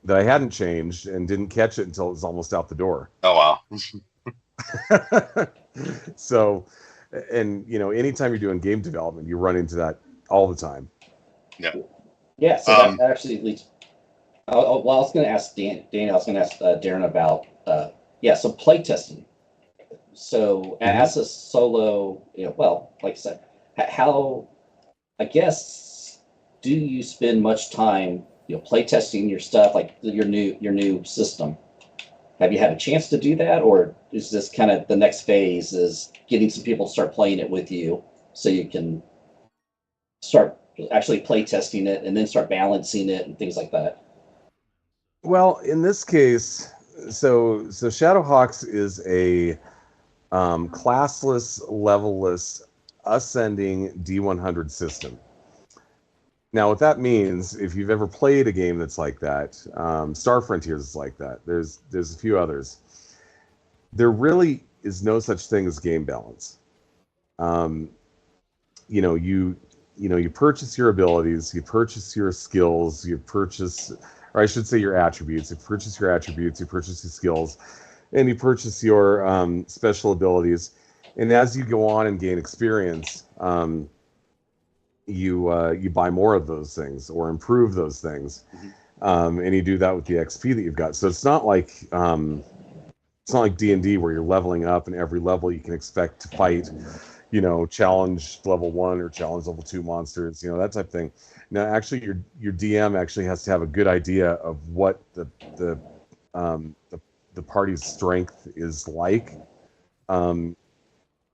That I hadn't changed and didn't catch it until it was almost out the door. Oh wow! So. And anytime you're doing game development, you run into that all the time. Yeah. Yeah. So that actually leads. I was going to ask Dan. I was going to ask Darrin about. So playtesting. So as a solo, like I said, how, I guess, do you spend much time, playtesting your stuff, like your new system? Have you had a chance to do that, or is this kind of the next phase is getting some people to start playing it with you so you can start actually play testing it and then start balancing it and things like that? Well, in this case, so Shadowhawks is a classless, levelless, ascending D100 system. Now, what that means, if you've ever played a game that's like that, Star Frontiers is like that. There's a few others. There really is no such thing as game balance. You purchase your abilities, you purchase your skills, or I should say your attributes. You purchase your attributes, you purchase your skills, and you purchase your special abilities. And as you go on and gain experience, you buy more of those things or improve those things, and you do that with the XP that you've got. So it's not like D&D where you're leveling up, and every level you can expect to fight, challenge level 1 or challenge level 2 monsters, that type of thing. Now, actually, your DM actually has to have a good idea of what the party's strength is like.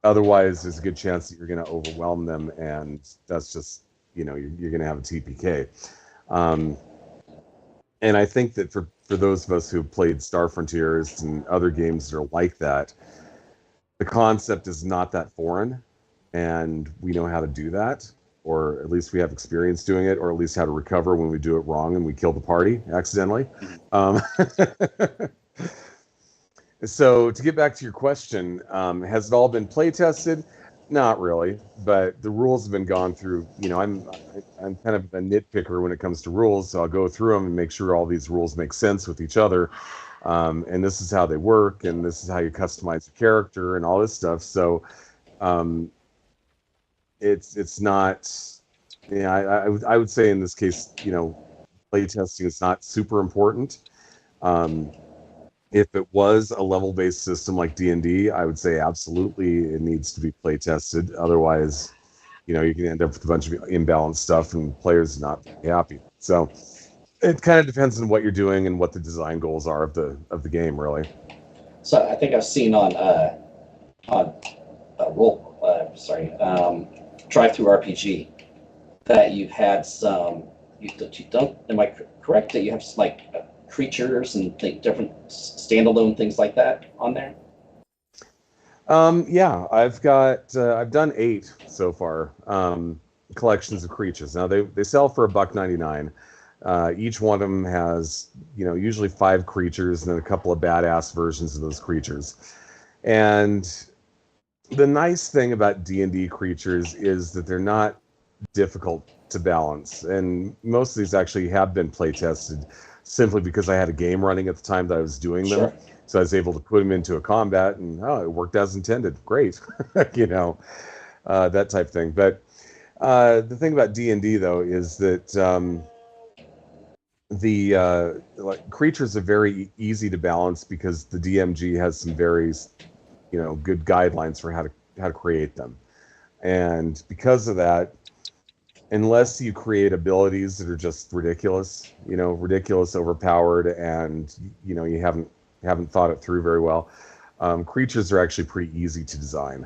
Otherwise, there's a good chance that you're going to overwhelm them, and that's just, you're going to have a TPK. And I think that for those of us who've played Star Frontiers and other games that are like that, the concept is not that foreign, and we know how to do that, or at least we have experience doing it, or at least how to recover when we do it wrong and we kill the party accidentally. So to get back to your question, has it all been play tested? Not really, but the rules have been gone through. I'm kind of a nitpicker when it comes to rules, so I'll go through them and make sure all these rules make sense with each other. And this is how they work, and this is how you customize the character and all this stuff. So it's not. I would say in this case, play testing is not super important. If it was a level-based system like D&D, I would say absolutely it needs to be play tested. Otherwise, you can end up with a bunch of imbalanced stuff and players not happy. So it kind of depends on what you're doing and what the design goals are of the game, really. So I think I've seen on DriveThruRPG that you had some. Am I correct that you have some creatures and different standalone things like that on there? Yeah, I've done 8 so far, collections of creatures. Now they sell for $1.99. Each one of them has, usually 5 creatures and then a couple of badass versions of those creatures. And the nice thing about D&D creatures is that they're not difficult to balance. And most of these actually have been play tested simply because I had a game running at the time that I was doing them. Sure. So I was able to put them into a combat, and it worked as intended. Great. That type of thing. But the thing about D&D, though, is that the creatures are very easy to balance because the DMG has some very, good guidelines for how to create them. And because of that, unless you create abilities that are just ridiculous, overpowered, and you haven't thought it through very well, creatures are actually pretty easy to design,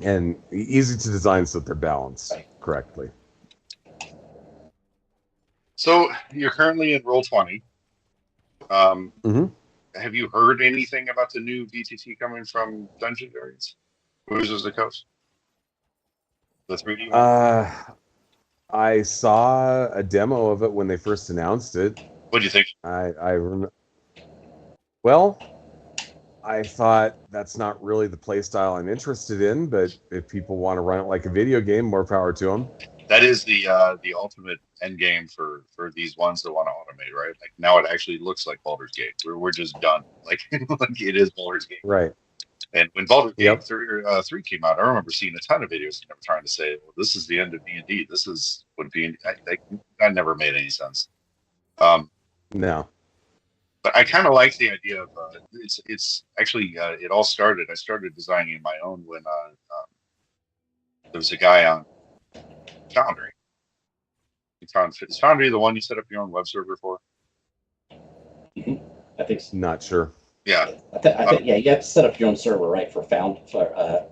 and easy to design so that they're balanced correctly. So you're currently in Roll20. Mm-hmm. Have you heard anything about the new VTT coming from Dungeon Dragons? Wizards of the Coast? The 3D one? I saw a demo of it when they first announced it. What do you think? I remember. Well, I thought that's not really the play style I'm interested in, but if people want to run it like a video game, more power to them. That is the ultimate end game for these ones that want to automate, right? Like now it actually looks like Baldur's Gate. We're just done. Like it is Baldur's Gate. Right. And when Baldur's Gate 3 came out, I remember seeing a ton of videos and trying to say, well, this is the end of D&D. This is what D&D. That never made any sense. No. But I kind of like the idea of it's actually it all started. I started designing my own when there was a guy on Foundry. Is Foundry the one you set up your own web server for? Mm-hmm. I think so. Not sure. Yeah. I think you have to set up your own server, right, for the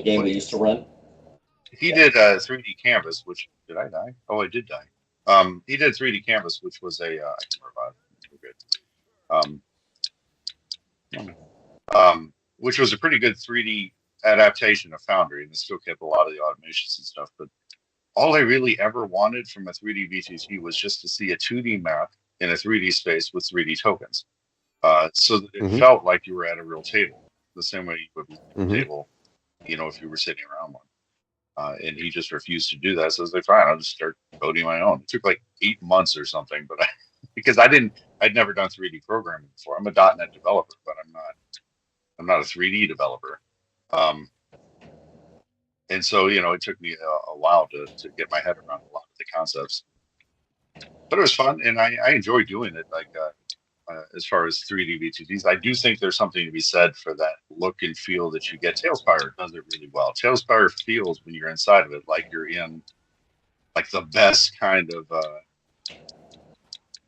game we used to run. He did 3D Canvas, which did I die? Oh, I did die. He did 3D Canvas, which was I can't remember which was a pretty good 3D adaptation of Foundry, and it still kept a lot of the automations and stuff. But all I really ever wanted from a 3D VTT was just to see a 2D map in a 3D space with 3D tokens. So that it felt like you were at a real table, the same way you would be at a table, if you were sitting around one. And he just refused to do that. So I was like, fine, I'll just start coding my own. It took like 8 months or something, but because I'd never done 3D programming before. I'm a .NET developer, but I'm not a 3D developer. And so, it took me a while to get my head around a lot of the concepts. But it was fun, and I enjoy doing it. Like as far as 3D VTTs, I do think there's something to be said for that look and feel that you get. Tailspire does it really well. Tailspire feels when you're inside of it like you're in like the best kind of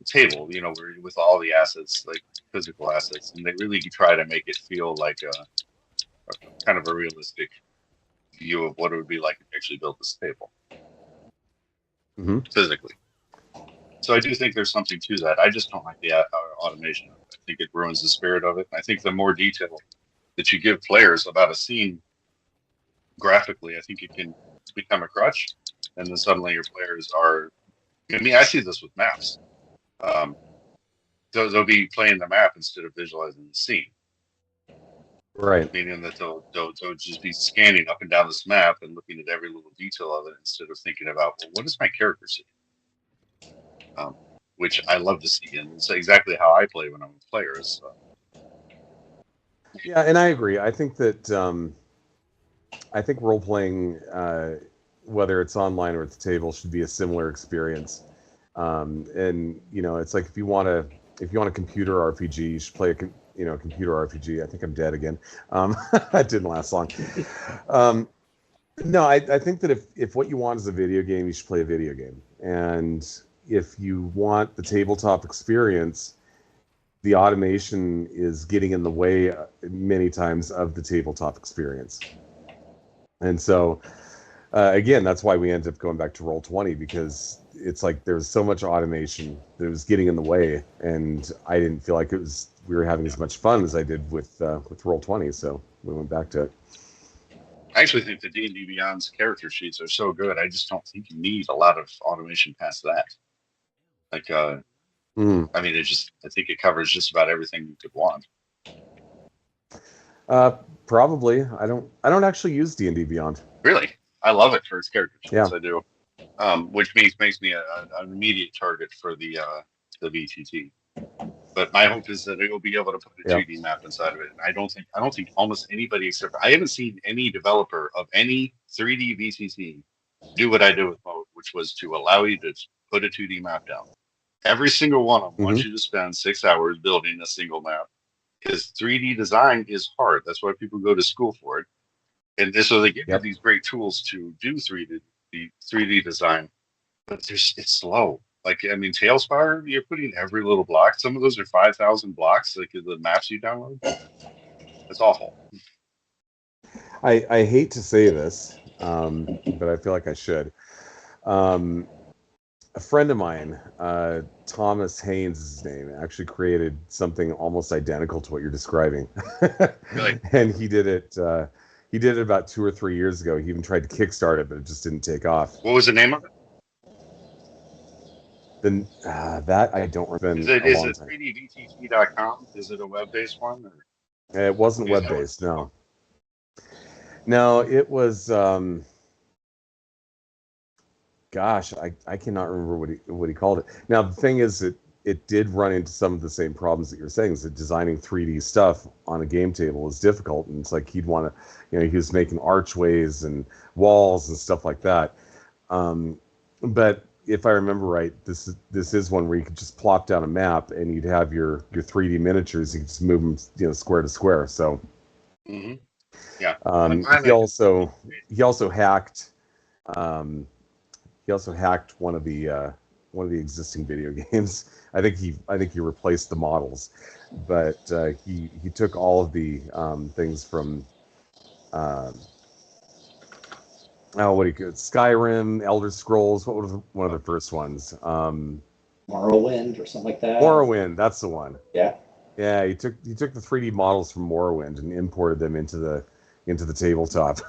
table, where with all the assets, like physical assets, and they really try to make it feel like a kind of a realistic view of what it would be like if you actually built this table. physically. So I do think there's something to that. I just don't like the automation of it. I think it ruins the spirit of it. I think the more detail that you give players about a scene graphically, I think it can become a crutch. And then suddenly your players are, I mean, I see this with maps. They'll be playing the map instead of visualizing the scene. Right. Meaning that they'll just be scanning up and down this map and looking at every little detail of it instead of thinking about, well, what does my character see? Which I love to see, and it's exactly how I play when I'm with players. Yeah, and I agree. I think that I think role playing, whether it's online or at the table, should be a similar experience. And you know, it's like if you want a computer RPG, you should play a computer RPG. I think I'm dead again. That didn't last long. No, I think that if what you want is a video game, you should play a video game. And if you want the tabletop experience, the automation is getting in the way many times of the tabletop experience. And so, again, that's why we ended up going back to Roll20, because it's like there's so much automation that was getting in the way, and I didn't feel like we were having as much fun as I did with Roll20, so we went back to it. I actually think the D&D Beyond's character sheets are so good. I just don't think you need a lot of automation past that. Like, I mean, I think it covers just about everything you could want. Probably. I don't actually use D&D Beyond. Really? I love it for its character sheets. Yeah. I do. Which makes me an immediate target for the VTT. But my hope is that it will be able to put a 2D map inside of it. And I don't think almost anybody I haven't seen any developer of any 3D VTT do what I do with Mode, which was to allow you to put a 2D map down. Every single one of them wants you to spend 6 hours building a single map. Because 3D design is hard. That's why people go to school for it. And so they give you these great tools to do 3D design, but it's slow. Like, I mean, Tailspire, you're putting every little block. Some of those are 5,000 blocks, like the maps you download. It's awful. I hate to say this, but I feel like I should. A friend of mine, Thomas Haynes is his name, actually created something almost identical to what you're describing. Really? And he did it about 2 or 3 years ago. He even tried to kickstart it, but it just didn't take off. What was the name of it? Then that I don't remember. Is it 3dvtt.com? Is it a web-based one? Or? It wasn't web-based, no. No, it was. Gosh, I cannot remember what he called it. Now the thing is that it did run into some of the same problems that you're saying. Is that designing 3D stuff on a game table is difficult, and it's like he'd want to, he was making archways and walls and stuff like that. But if I remember right, this is one where you could just plop down a map and you'd have your 3D miniatures. You could just move them, square to square. So, yeah. He also hacked. He also hacked one of the existing video games. I think he replaced the models, but he took all of the things from Skyrim, Elder Scrolls. What was one of the first ones? Morrowind or something like that. Morrowind, that's the one. Yeah. Yeah, he took the 3D models from Morrowind and imported them into the tabletop.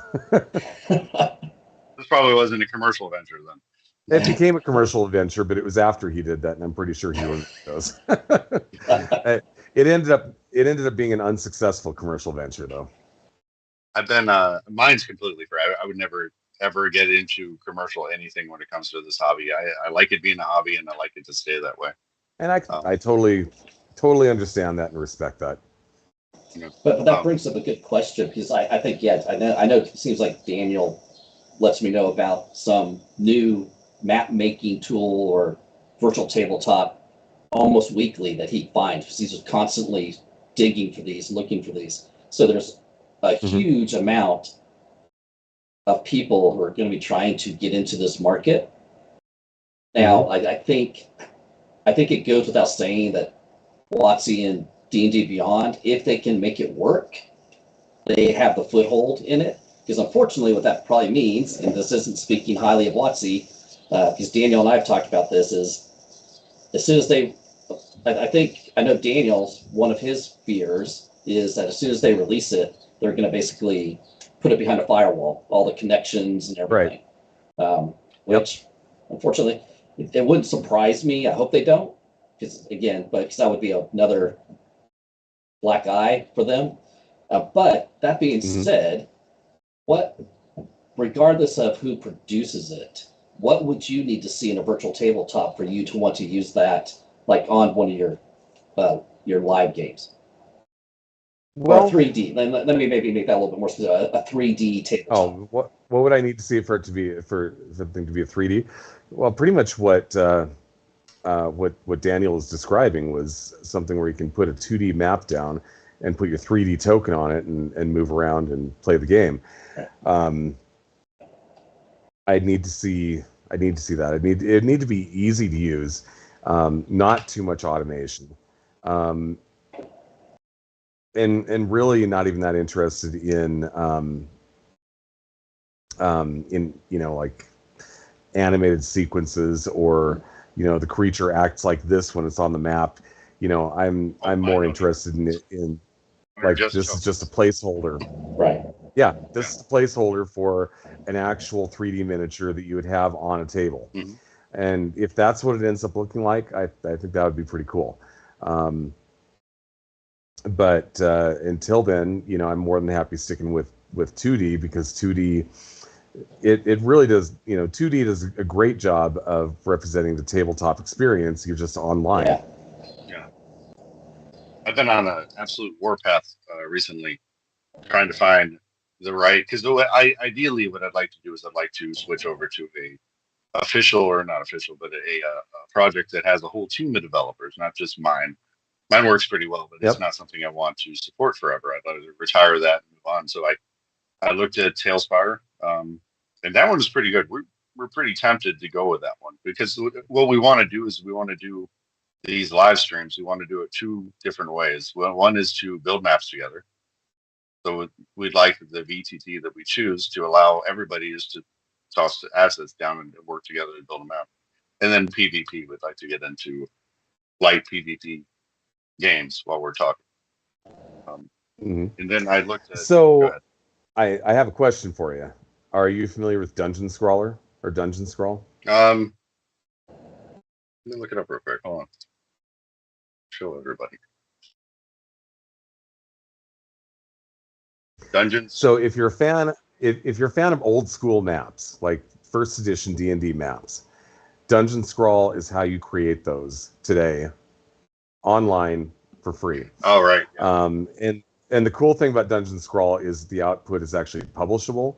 This probably wasn't a commercial venture then. It became a commercial adventure, but it was after he did that, and I'm pretty sure he wrote those. It ended up being an unsuccessful commercial venture, though. I've been mine's completely free. I would never ever get into commercial anything when it comes to this hobby. I like it being a hobby, and I like it to stay that way. And I totally understand that and respect that. But that brings up a good question, because I think I know it seems like Daniel lets me know about some new map making tool or virtual tabletop almost weekly that he finds, because he's just constantly digging for these, looking for these. So there's a huge amount of people who are going to be trying to get into this market. Now, I think it goes without saying that WotC and D&D Beyond, if they can make it work, they have the foothold in it. Because unfortunately, what that probably means, and this isn't speaking highly of WotC, because Daniel and I have talked about this, is as soon as I know Daniel's, one of his fears is that as soon as they release it, they're going to basically put it behind a firewall, all the connections and everything. Right. Which, unfortunately, it wouldn't surprise me. I hope they don't, because that would be another black eye for them. But that being said, regardless of who produces it, what would you need to see in a virtual tabletop for you to want to use that, like on one of your live games? Well, or 3D. Let me maybe make that a little bit more specific. A 3D tabletop. Oh, what would I need to see for something to be a 3D? Well, pretty much what Daniel is describing was something where you can put a 2D map down and put your 3D token on it and move around and play the game. I need to see that. It need to be easy to use, not too much automation, and really not even that interested in like animated sequences or the creature acts like this when it's on the map. I'm more interested in like this is just a placeholder. Right. Yeah, this is a placeholder for an actual 3D miniature that you would have on a table. Mm-hmm. And if that's what it ends up looking like, I think that would be pretty cool. But until then, I'm more than happy sticking with 2D, because 2D, it really does, 2D does a great job of representing the tabletop experience. You're just online. Yeah. I've been on an absolute warpath recently, trying to find the right, because ideally what I'd like to do is I'd like to switch over to a official, or not official, but a project that has a whole team of developers, not just mine. Mine works pretty well, but it's not something I want to support forever. I'd like to retire that and move on. So I looked at Tailspire, and that one was pretty good. We're pretty tempted to go with that one, because what we want to do is we want to do these live streams. We want to do it two different ways. Well, one is to build maps together. So we'd like the VTT that we choose to allow everybody just to toss the assets down and work together to build a map. And then PvP, we'd like to get into light PvP games while we're talking. And then I looked at... So I have a question for you. Are you familiar with Dungeon Scrawler or Dungeon Scrawl? Let me look it up real quick. Hold on. Show everybody. Dungeons. So if you're a fan of old school maps, like first edition D&D maps, Dungeon Scrawl is how you create those today, online for free. Oh, right. Yeah. And the cool thing about Dungeon Scrawl is the output is actually publishable.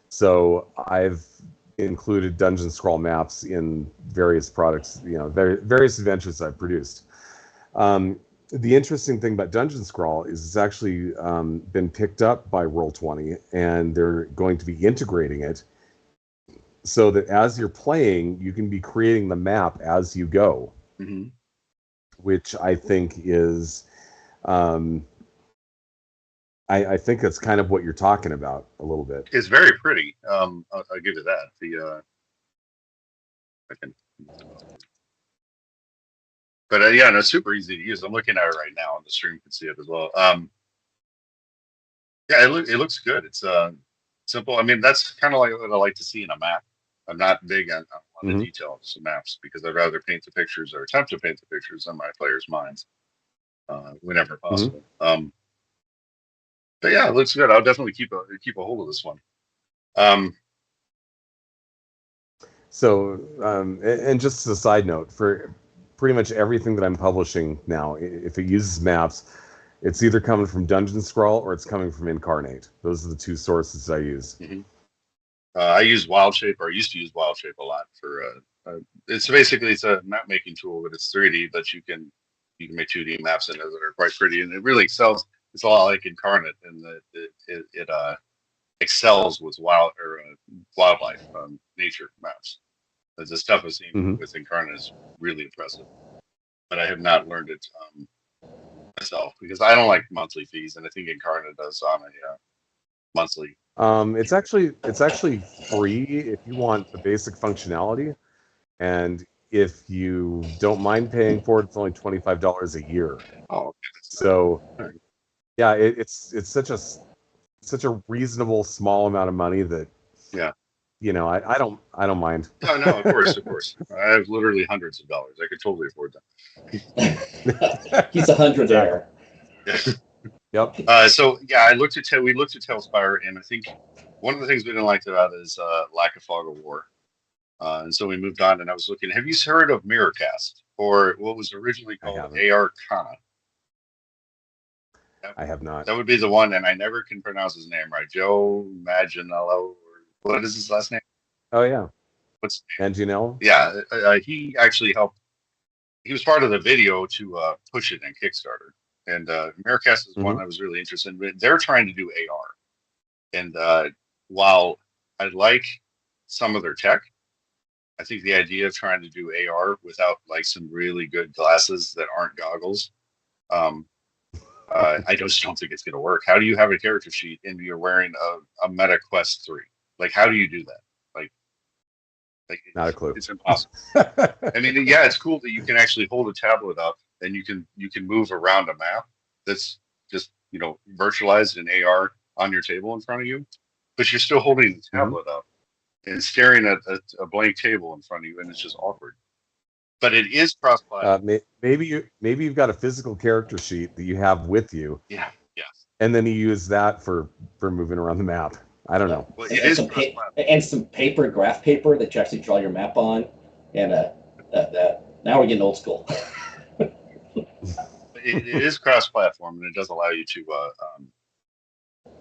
So I've included Dungeon Scrawl maps in various products, various adventures I've produced. The interesting thing about Dungeon Scrawl is it's actually been picked up by Roll20, and they're going to be integrating it so that as you're playing, you can be creating the map as you go, which I think is, I think that's kind of what you're talking about a little bit. It's very pretty. I'll give you that. But no, it's super easy to use. I'm looking at it right now, and the stream can see it as well. It looks good. It's simple. I mean, that's kind of like what I like to see in a map. I'm not big on a lot of details of maps, because I'd rather paint the pictures, or attempt to paint the pictures, in my players' minds whenever possible. But yeah, it looks good. I'll definitely keep a hold of this one. So, and just as a side note, for pretty much everything that I'm publishing now, if it uses maps, it's either coming from Dungeon Scrawl or it's coming from Incarnate. Those are the two sources I use. I use WildShape, or used to use WildShape a lot for. It's a map making tool, but it's 3D. But you can make 2D maps in it that are quite pretty, and it really excels. It's a lot like Incarnate, and it excels with wildlife, nature maps. The stuff I've seen with Incarnate is really impressive, but I have not learned it myself, because I don't like monthly fees, and I think Incarnate does on a monthly. It's actually free if you want the basic functionality. And if you don't mind paying for it, it's only $25 a year. Oh, okay. So, All right. yeah, it's such a reasonable small amount of money that Yeah. I don't mind. No, of course, of course. I have literally hundreds of dollars. I could totally afford that. He's a hundredaire. Exactly. Yep. So yeah, we looked at Tailspire, and I think one of the things we didn't like about it is lack of fog of war. And so we moved on, and I was looking. Have you heard of Mirrorcast, or what was originally called AR Kana? I have not. That would be the one, and I never can pronounce his name right. Joe Manganiello, or what is his last name? Oh yeah. What's Manganiello? Yeah, he actually helped. He was part of the video to push it in Kickstarter. And Mirrorcast is one I was really interested in. They're trying to do AR. And while I like some of their tech, I think the idea of trying to do AR without like some really good glasses that aren't goggles, I just don't think it's going to work. How do you have a character sheet and you're wearing a Meta Quest 3? Like, how do you do that? Like not a clue. It's impossible. I mean, yeah, it's cool that you can actually hold a tablet up and you can move around a map that's just virtualized in AR on your table in front of you, but you're still holding the tablet up and staring at a blank table in front of you, and it's just awkward. But it is cross-platform. Maybe you've got a physical character sheet that you have with you. Yeah. Yes. And then you use that for moving around the map. I don't know. Well, it is and some paper, graph paper that you actually draw your map on, and now we're getting old school. It is cross-platform, and it does allow you to.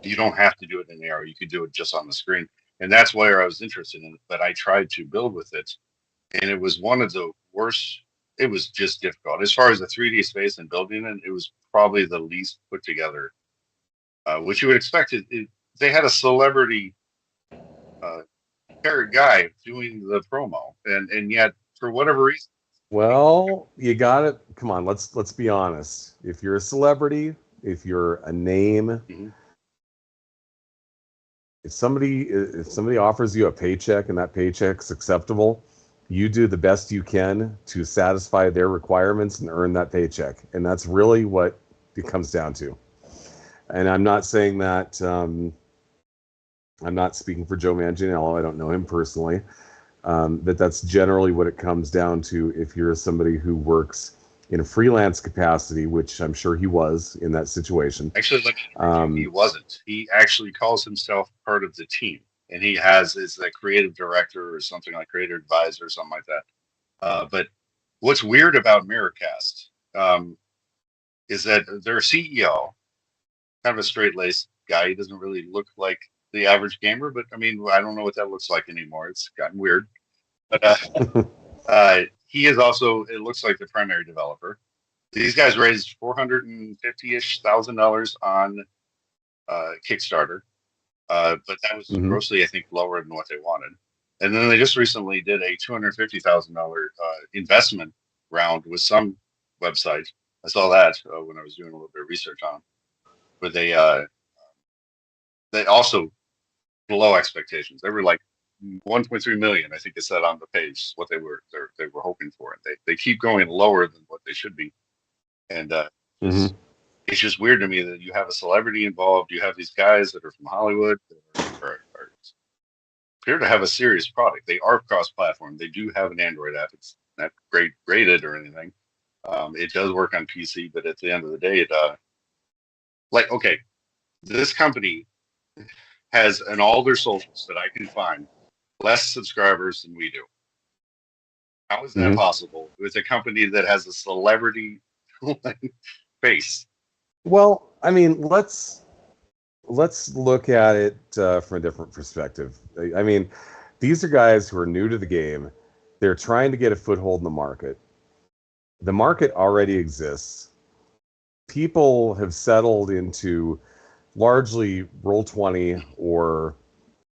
You don't have to do it in AR. You could do it just on the screen, and that's where I was interested in it. But I tried to build with it, and it was one of the worst. It was just difficult as far as the 3D space and building it. It was probably the least put together, which you would expect. They had a celebrity guy doing the promo, and yet for whatever reason. Well, you got it. Come on, let's be honest. If you're a celebrity, if you're a name, if somebody offers you a paycheck and that paycheck's acceptable, you do the best you can to satisfy their requirements and earn that paycheck, and that's really what it comes down to. And I'm not saying that. I'm not speaking for Joe Manganiello. I don't know him personally. But that's generally what it comes down to if you're somebody who works in a freelance capacity, which I'm sure he was in that situation. Actually, he wasn't. He actually calls himself part of the team, and he is a creative director or something like creative advisor or something like that. But what's weird about Mirrorcast is that their CEO, kind of a straight-laced guy, he doesn't really look like the average gamer, but I mean, I don't know what that looks like anymore. It's gotten weird. But he is also, it looks like, the primary developer. These guys raised $450,000 on Kickstarter, but that was grossly, I think, lower than what they wanted. And then they just recently did a $250,000 investment round with some website. I saw that when I was doing a little bit of research on them. But they also below expectations. They were like 1.3 million, I think it said on the page, what they were hoping for. They keep going lower than what they should be, and it's just weird to me that you have a celebrity involved. You have these guys that are from Hollywood that are appear to have a serious product. They are cross-platform. They do have an Android app. It's not great graded or anything. It does work on PC, but at the end of the day, this company has, in all their socials that I can find, less subscribers than we do. How is that possible with a company that has a celebrity face? Well, I mean, let's look at it from a different perspective. I mean, these are guys who are new to the game. They're trying to get a foothold in the market. The market already exists. People have settled into largely Roll20 or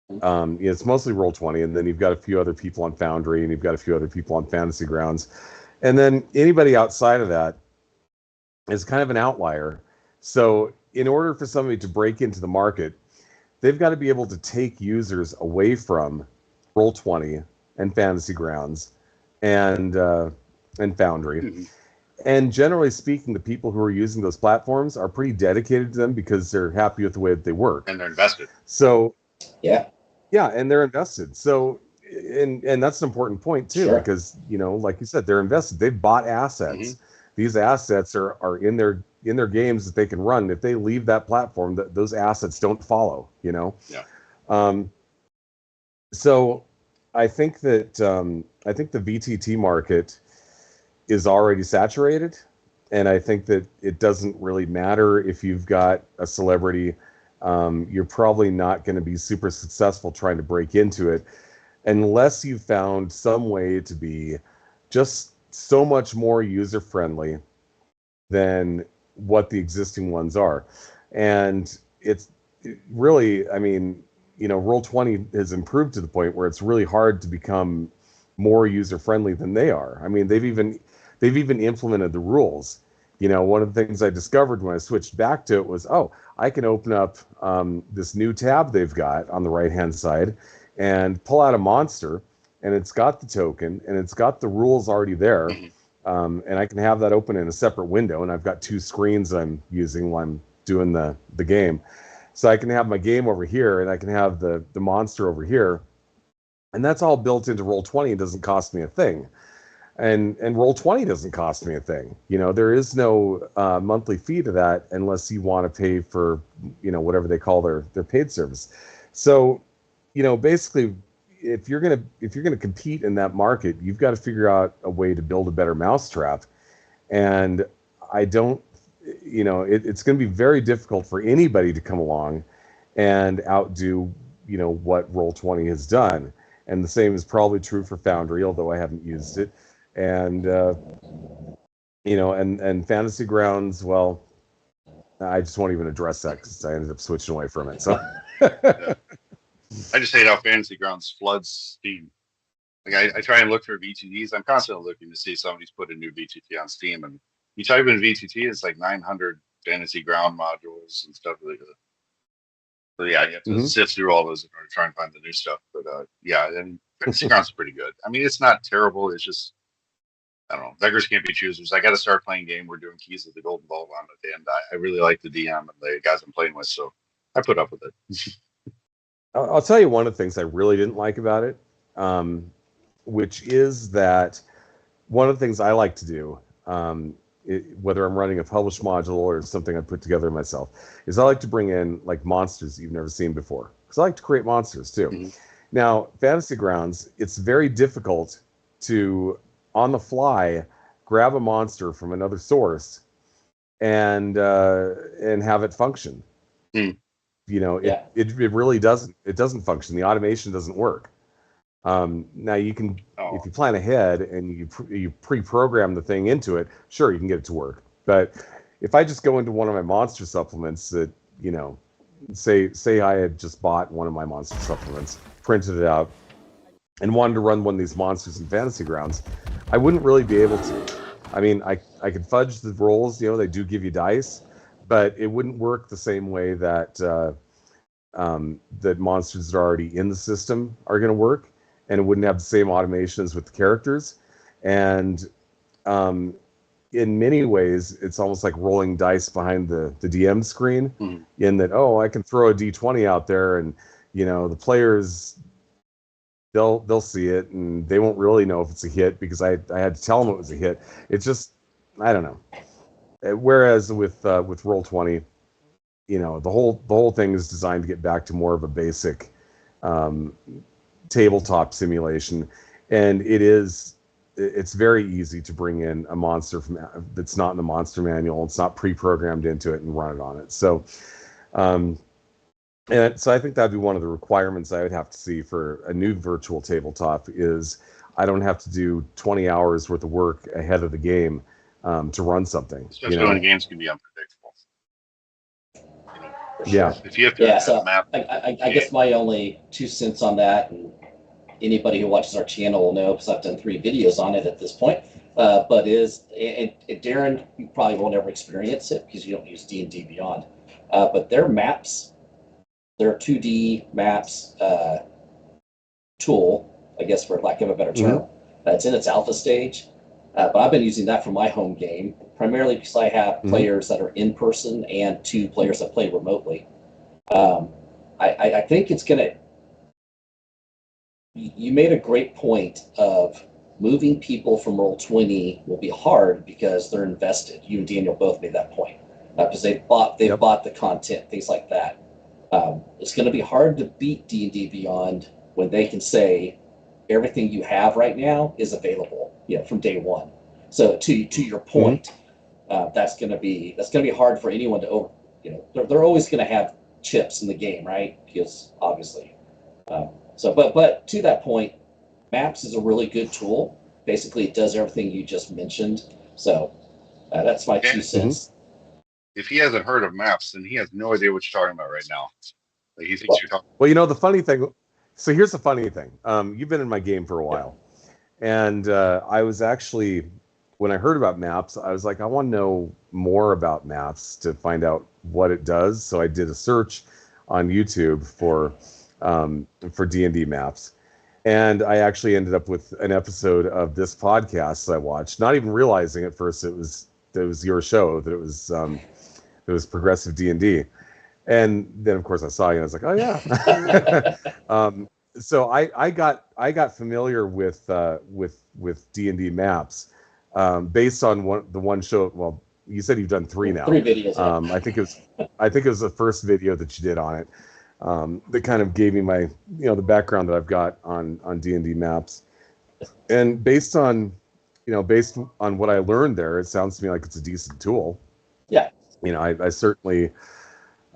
it's mostly Roll20, and then you've got a few other people on Foundry, and you've got a few other people on Fantasy Grounds, and then anybody outside of that is kind of an outlier. So in order for somebody to break into the market, they've got to be able to take users away from Roll20 and Fantasy Grounds and Foundry. Mm-hmm. And generally speaking, the people who are using those platforms are pretty dedicated to them because they're happy with the way that they work. And they're invested. So Yeah. Yeah, and they're invested. So, and that's an important point too, Sure. because like you said, they're invested. They've bought assets. Mm-hmm. These assets are in their games that they can run. If they leave that platform, those assets don't follow. Yeah. So, I think that the VTT market is already saturated, and I think that it doesn't really matter if you've got a celebrity. You're probably not going to be super successful trying to break into it unless you found some way to be just so much more user friendly than what the existing ones are. And it really, I mean, Roll20 has improved to the point where it's really hard to become more user friendly than they are. I mean, they've even implemented the rules. One of the things I discovered when I switched back to it was, I can open up this new tab they've got on the right-hand side and pull out a monster, and it's got the token, and it's got the rules already there, and I can have that open in a separate window, and I've got two screens I'm using while I'm doing the game. So I can have my game over here, and I can have the monster over here, and that's all built into Roll20 and doesn't cost me a thing. And Roll20 doesn't cost me a thing. There is no monthly fee to that unless you want to pay for, whatever they call their paid service. So, basically, if you're gonna compete in that market, you've got to figure out a way to build a better mousetrap. And I don't, it's going to be very difficult for anybody to come along and outdo, what Roll20 has done. And the same is probably true for Foundry, although I haven't used it. And and Fantasy Grounds, well, I just won't even address that because I ended up switching away from it. So Yeah. I just hate how Fantasy Grounds floods Steam. Like I try and look for VTTs. I'm constantly looking to see if somebody's put a new VTT on Steam, and you type in VTT, it's like 900 Fantasy Ground modules and stuff like that. So yeah, you have to sift through all those in order to try and find the new stuff. But yeah, and Fantasy Grounds is pretty good. I mean, it's not terrible. It's just, I don't know. Beggars can't be choosers. I got to start playing game. We're doing Keys of the Golden Ball on at the end. I really like the DM and the guys I'm playing with, so I put up with it. I'll tell you one of the things I really didn't like about it, which is that one of the things I like to do, whether I'm running a published module or something I put together myself, is I like to bring in like monsters you've never seen before, because I like to create monsters too. Mm-hmm. Now, Fantasy Grounds, it's very difficult to, on the fly, grab a monster from another source and have it function. It really doesn't. It doesn't function. The automation doesn't work. Now you can, if you plan ahead and you pre-program the thing into it, sure, you can get it to work. But if I just go into one of my monster supplements that, say I had just bought one of my monster supplements, printed it out, and wanted to run one of these monsters in Fantasy Grounds, I wouldn't really be able to. I mean, I could fudge the rolls, they do give you dice, but it wouldn't work the same way that that monsters that are already in the system are going to work, and it wouldn't have the same automations with the characters. And in many ways, it's almost like rolling dice behind the DM screen, in that, I can throw a D20 out there, and the players, they'll see it, and they won't really know if it's a hit because I had to tell them it was a hit. It's just, I don't know. Whereas with Roll20, the whole thing is designed to get back to more of a basic tabletop simulation, and it's very easy to bring in a monster that's not in the monster manual. It's not pre-programmed into it and run it on it. So, and so I think that'd be one of the requirements I would have to see for a new virtual tabletop is I don't have to do 20 hours worth of work ahead of the game to run something. Especially when games can be unpredictable. Yeah. If you have to so map, I guess my only 2 cents on that, and anybody who watches our channel will know because I've done 3 videos on it at this point, but and Darrin, you probably won't ever experience it because you don't use D&D Beyond, but their maps, their 2D maps tool, I guess for lack of a better term, It's in its alpha stage, but I've been using that for my home game, primarily because I have players that are in person and 2 players that play remotely. I think it's going to, you made a great point of moving people from Roll20 will be hard because they're invested. You and Daniel both made that point because they've bought the content, things like that. It's going to be hard to beat D&D Beyond when they can say everything you have right now is available, from day one. So to your point, that's going to be hard for anyone to over. They're always going to have chips in the game, right? Because obviously. But to that point, Maps is a really good tool. Basically, it does everything you just mentioned. So that's my 2 cents. If he hasn't heard of Maps, then he has no idea what you're talking about right now. Like he thinks you're talking. Well, the funny thing. So here's the funny thing. You've been in my game for a while, and I was actually, when I heard about Maps, I was like, I want to know more about Maps to find out what it does. So I did a search on YouTube for D&D Maps. And I actually ended up with an episode of this podcast I watched, not even realizing at first it was your show, that it was Progressive D&D. And then of course I saw you and I was like, oh yeah. So I got familiar with D&D Maps based on the one show. Well, you said you've done 3 now. 3 videos. I think it was the first video that you did on it. That kind of gave me my, the background that I've got on D&D Maps, and based on what I learned there, it sounds to me like it's a decent tool. Yeah. I certainly,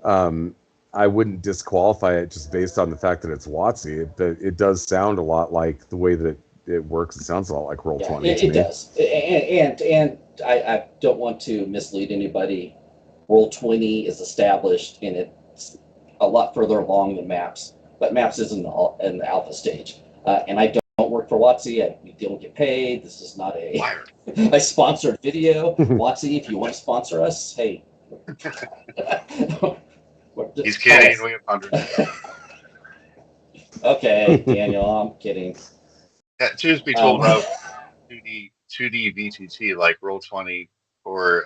I wouldn't disqualify it just based on the fact that it's WotC. It does sound a lot like the way that it works. It sounds a lot like Roll20. It does, and I don't want to mislead anybody. Roll20 is established and it's a lot further along than Maps, but Maps is in the alpha stage. And I don't work for WotC. We don't get paid. This is not a sponsored video. WotC, if you want to sponsor us, hey. He's kidding. We have hundreds. Okay, Daniel, I'm kidding. Truth be told, 2D VTT like Roll20 or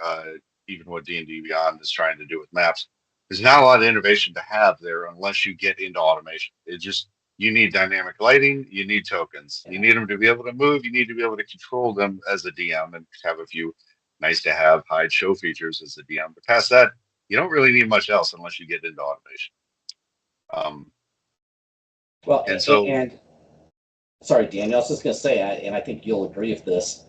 even what D&D Beyond is trying to do with Maps. There's not a lot of innovation to have there unless you get into automation. You need dynamic lighting, you need tokens, you need them to be able to move, you need to be able to control them as a DM and have a few nice to have hide show features as a DM. But past that, you don't really need much else unless you get into automation. Sorry, Daniel, I was just going to say, and I think you'll agree with this.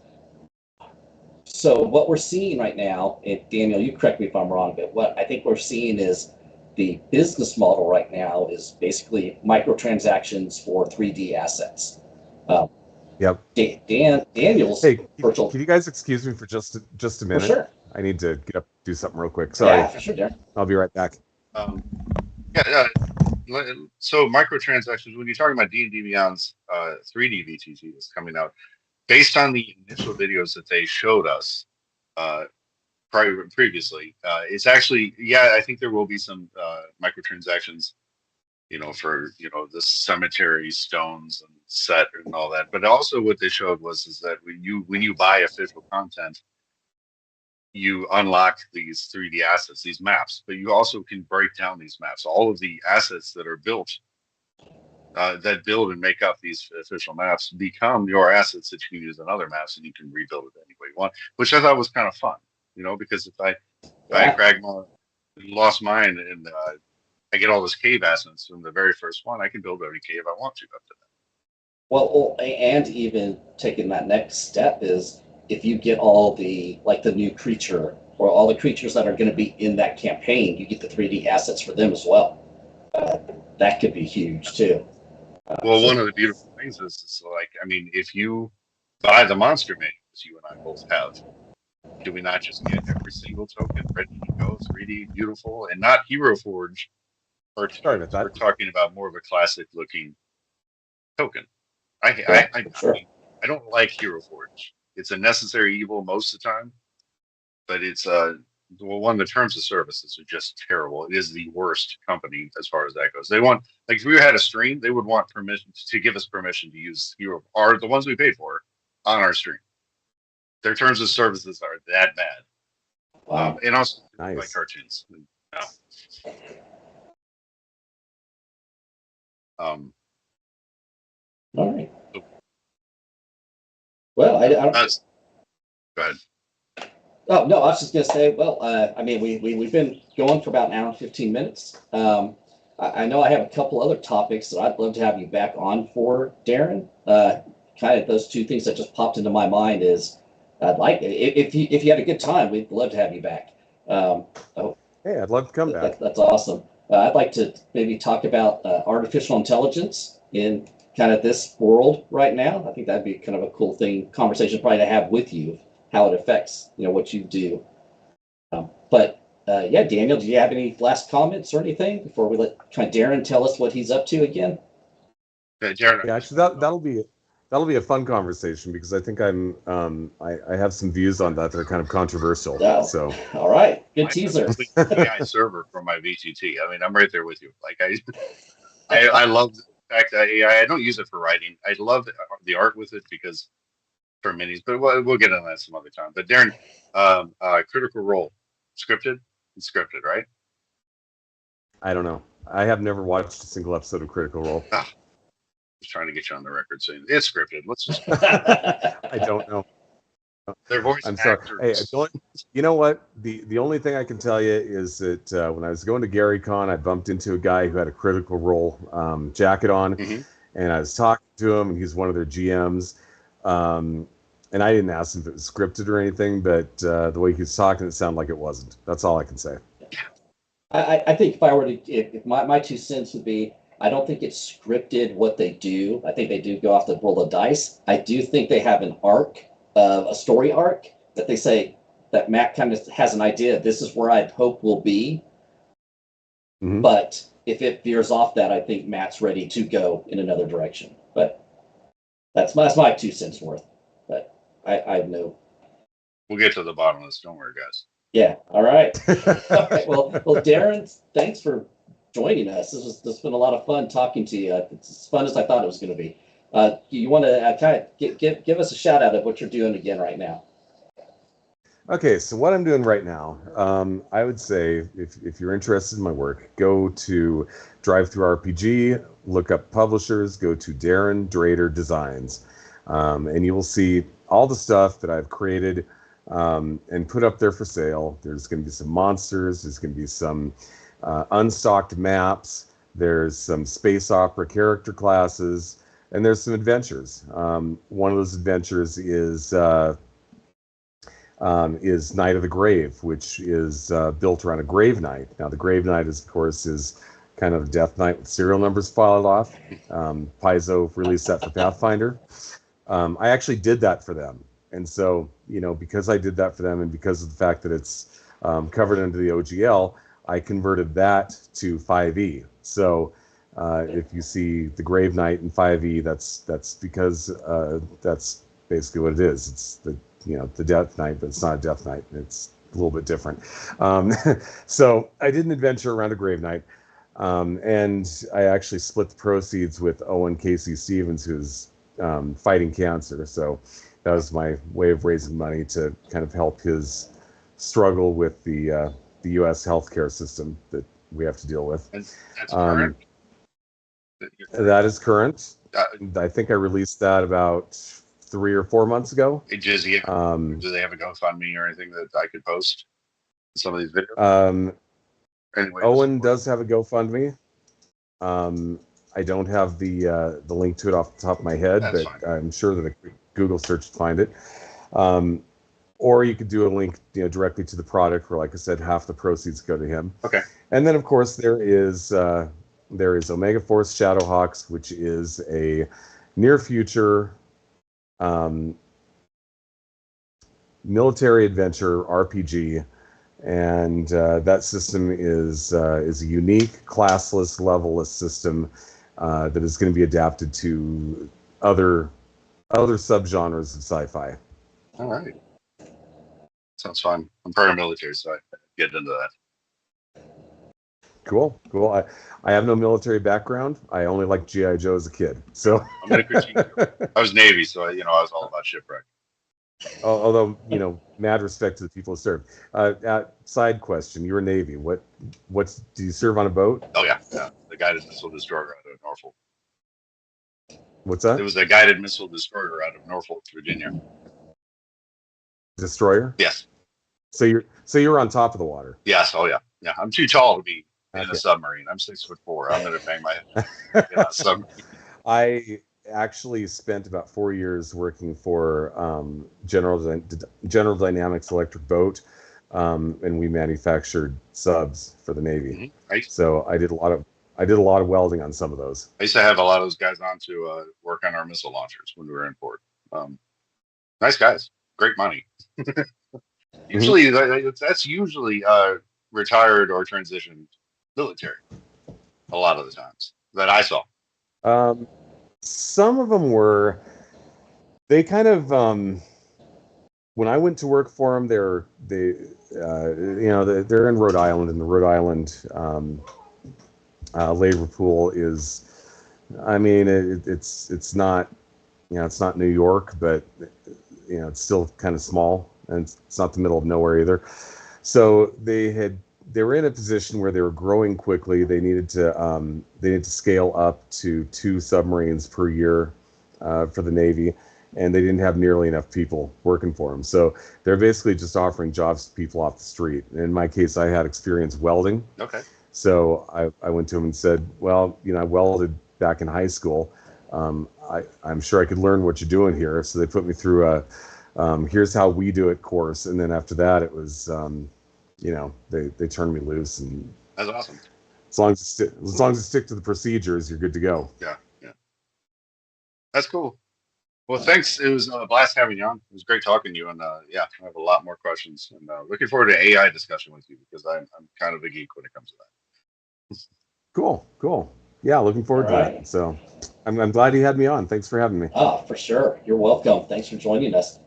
So what we're seeing right now, and Daniel, you correct me if I'm wrong, but what I think we're seeing is the business model right now is basically microtransactions for 3D assets. Yep. Daniel's virtual. Can you guys excuse me for just a minute? For sure. I need to get up and do something real quick. Sorry. Yeah, for sure, Darrin. I'll be right back. So microtransactions, when you're talking about D&D Beyond's 3D VTT is coming out, based on the initial videos that they showed us previously, it's actually, I think there will be some microtransactions, for, the cemetery stones and set and all that. But also what they showed is that when you buy official content, you unlock these 3D assets, these maps, but you also can break down these maps. All of the assets that are built, that build and make up these official maps become your assets that you can use in other maps, and you can rebuild it any way you want, which I thought was kind of fun, because if I Kragmaw lost mine and I get all those cave assets from the very first one, I can build any cave I want to after that. Well, and even taking that next step is, if you get all the new creature or all the creatures that are going to be in that campaign, you get the 3D assets for them as well. That could be huge too. One of the beautiful things is if you buy the monster manuals you and I both have, do we not just get every single token ready to go, 3D, beautiful, and not Hero Forge? We're talking about more of a classic looking token. I don't like Hero Forge. It's a necessary evil most of the time, but it's one of the terms of services are just terrible. It is the worst company as far as that goes. They want, if we had a stream, they would want permission to give us permission to use Hero, or the ones we paid for, on our stream. Their terms of services are that bad. Wow. And also Nice. like cartoons. All right. Well, I don't. Go ahead. Oh no, I was just gonna say. Well, I mean, we've been going for about an hour and 15 minutes. I know I have a couple other topics that I'd love to have you back on for, Darrin. Kind of those two things that just popped into my mind is, I'd like if you had a good time, we'd love to have you back. Hey, I'd love to come back. That's awesome. I'd like to maybe talk about artificial intelligence in kind of this world right now. I think that'd be kind of a cool conversation probably to have with you, how it affects what you do. Yeah, Daniel, do you have any last comments or anything before we let Darrin tell us what he's up to again? Darrin, Yeah, actually, that'll be a fun conversation because I think I have some views on that are kind of controversial. Oh, so all right, good teaser. AI server for my VTT. I mean, I'm right there with you. Like I love the fact that AI. I don't use it for writing. I love the art with it because for minis, but we'll get into that some other time. But Darrin, Critical Role, scripted. It's scripted, right? I don't know. I have never watched a single episode of Critical Role. Just trying to get you on the record saying it's scripted. Let's just. I don't know. Their voice I'm sorry. actors. Hey, you know what? The only thing I can tell you is that when I was going to GaryCon, I bumped into a guy who had a Critical Role jacket on, and I was talking to him, and he's one of their GMs. And I didn't ask him if it was scripted or anything, but the way he was talking, it sounded like it wasn't. That's all I can say. I think if I were to, if my 2 cents would be, I don't think it's scripted what they do. I think they do go off the roll of dice. I do think they have an arc, a story arc that they say that Matt kind of has an idea. This is where I hope we'll be. Mm-hmm. But if it veers off that, I think Matt's ready to go in another direction. But that's my 2 cents worth. But I know. We'll get to the bottom of this. Don't worry, guys. Yeah. All right. All right. Well, Darrin, thanks for joining us. This has been a lot of fun talking to you. It's as fun as I thought it was going to be. You want to kind of give us a shout out of what you're doing again right now? Okay, so what I'm doing right now, I would say if you're interested in my work, go to DriveThruRPG, look up publishers, go to Darrin Drader Designs, and you will see all the stuff that I've created and put up there for sale. There's going to be some monsters, there's going to be some unstocked maps, there's some space opera character classes, and there's some adventures. One of those adventures is Night of the Grave, which is built around a Grave Knight. Now, the Grave Knight, of course, is kind of a Death Knight with serial numbers filed off. Paizo released that for Pathfinder. I actually did that for them. And so, because I did that for them and because of the fact that it's covered under the OGL, I converted that to 5e. So if you see the Grave Knight in 5e, that's because that's basically what it is. It's the Death Knight, but it's not a Death Knight. It's a little bit different. So I did an adventure around a Grave Knight, and I actually split the proceeds with Owen Casey Stevens, who's fighting cancer. So that was my way of raising money to kind of help his struggle with the U.S. healthcare system that we have to deal with. And that's current? That is current. I think I released that about 3 or 4 months ago. Do they have a GoFundMe or anything that I could post in some of these videos? Anyway, Owen does have a GoFundMe. I don't have the link to it off the top of my head, That's but fine. I'm sure that a Google search would find it. Or you could do a link directly to the product where, like I said, half the proceeds go to him. Okay. And then, of course, there is Omega Force Shadowhawks, which is a near future military adventure RPG, and that system is a unique classless, levelless system that is going to be adapted to other subgenres of sci-fi. All right. Sounds fun. I'm part of military, so I get into that. Cool. I have no military background. I only liked GI Joe as a kid. So I'm gonna critique you. I was Navy, so I was all about shipwreck. although mad respect to the people who served. Side question: you were Navy. What do you serve on a boat? Oh yeah. The guided missile destroyer out of Norfolk. What's that? It was a guided missile destroyer out of Norfolk, Virginia. Destroyer? Yes. So you're on top of the water. Yes. Oh yeah. Yeah. I'm too tall to be in Okay. a submarine. I'm 6'4". I'm gonna bang my head in a submarine. I actually spent about 4 years working for General Dynamics Electric Boat, and we manufactured subs for the Navy. Mm-hmm. So I did a lot of welding on some of those. I used to have a lot of those guys on to work on our missile launchers when we were in port. Nice guys, great money. Usually, that's usually retired or transitioned military. A lot of the times that I saw. Some of them were. They kind of. When I went to work for them, they're in Rhode Island, and the Rhode Island labor pool is. I mean, it's not. It's not New York, but it's still kind of small, and it's not the middle of nowhere either. So they were in a position where they were growing quickly. They needed to scale up to 2 submarines per year for the Navy, and they didn't have nearly enough people working for them. So they're basically just offering jobs to people off the street. In my case, I had experience welding. Okay. So I went to them and said, well, I welded back in high school. I'm sure I could learn what you're doing here. So they put me through a here's how we do it course, and then after that it was they turned me loose, and That's awesome. as long as you stick to the procedures, you're good to go. Yeah. That's cool. Well, thanks. It was a blast having you on. It was great talking to you, and I have a lot more questions, and looking forward to AI discussion with you because I'm kind of a geek when it comes to that. Cool. Yeah, looking forward to that. So I'm glad you had me on. Thanks for having me. Oh, for sure. You're welcome. Thanks for joining us.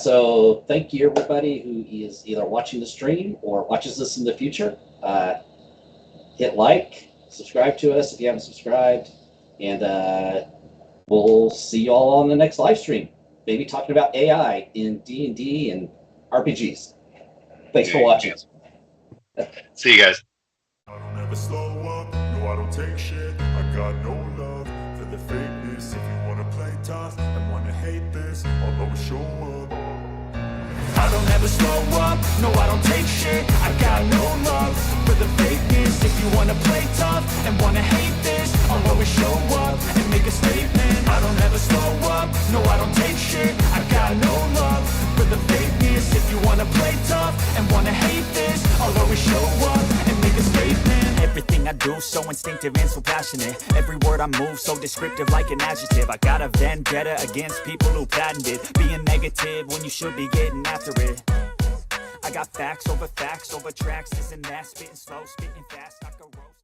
So thank you, everybody who is either watching the stream or watches this in the future. Hit like, subscribe to us if you haven't subscribed, and we'll see you all on the next live stream. Maybe talking about AI in D&D and RPGs. Thanks for watching. See you guys. I don't ever slow up, no I don't take shit. I got no love for the fakeness. If you wanna play tough and wanna hate this, I'll always show up. I don't ever slow up, no I don't take shit. I got no love for the fakeness. If you wanna play tough and wanna hate this, I'll always show up and make a statement. I don't ever slow up, no I don't take shit. I got no love for the fakeness. If you wanna play tough and wanna hate this, I'll always show up and make a statement. Everything I do so instinctive and so passionate. Every word I move so descriptive like an adjective. I got a vendetta against people who patented being negative when you should be getting after it. I got facts over tracks, this and that, spitting slow, spitting fast, I could roast.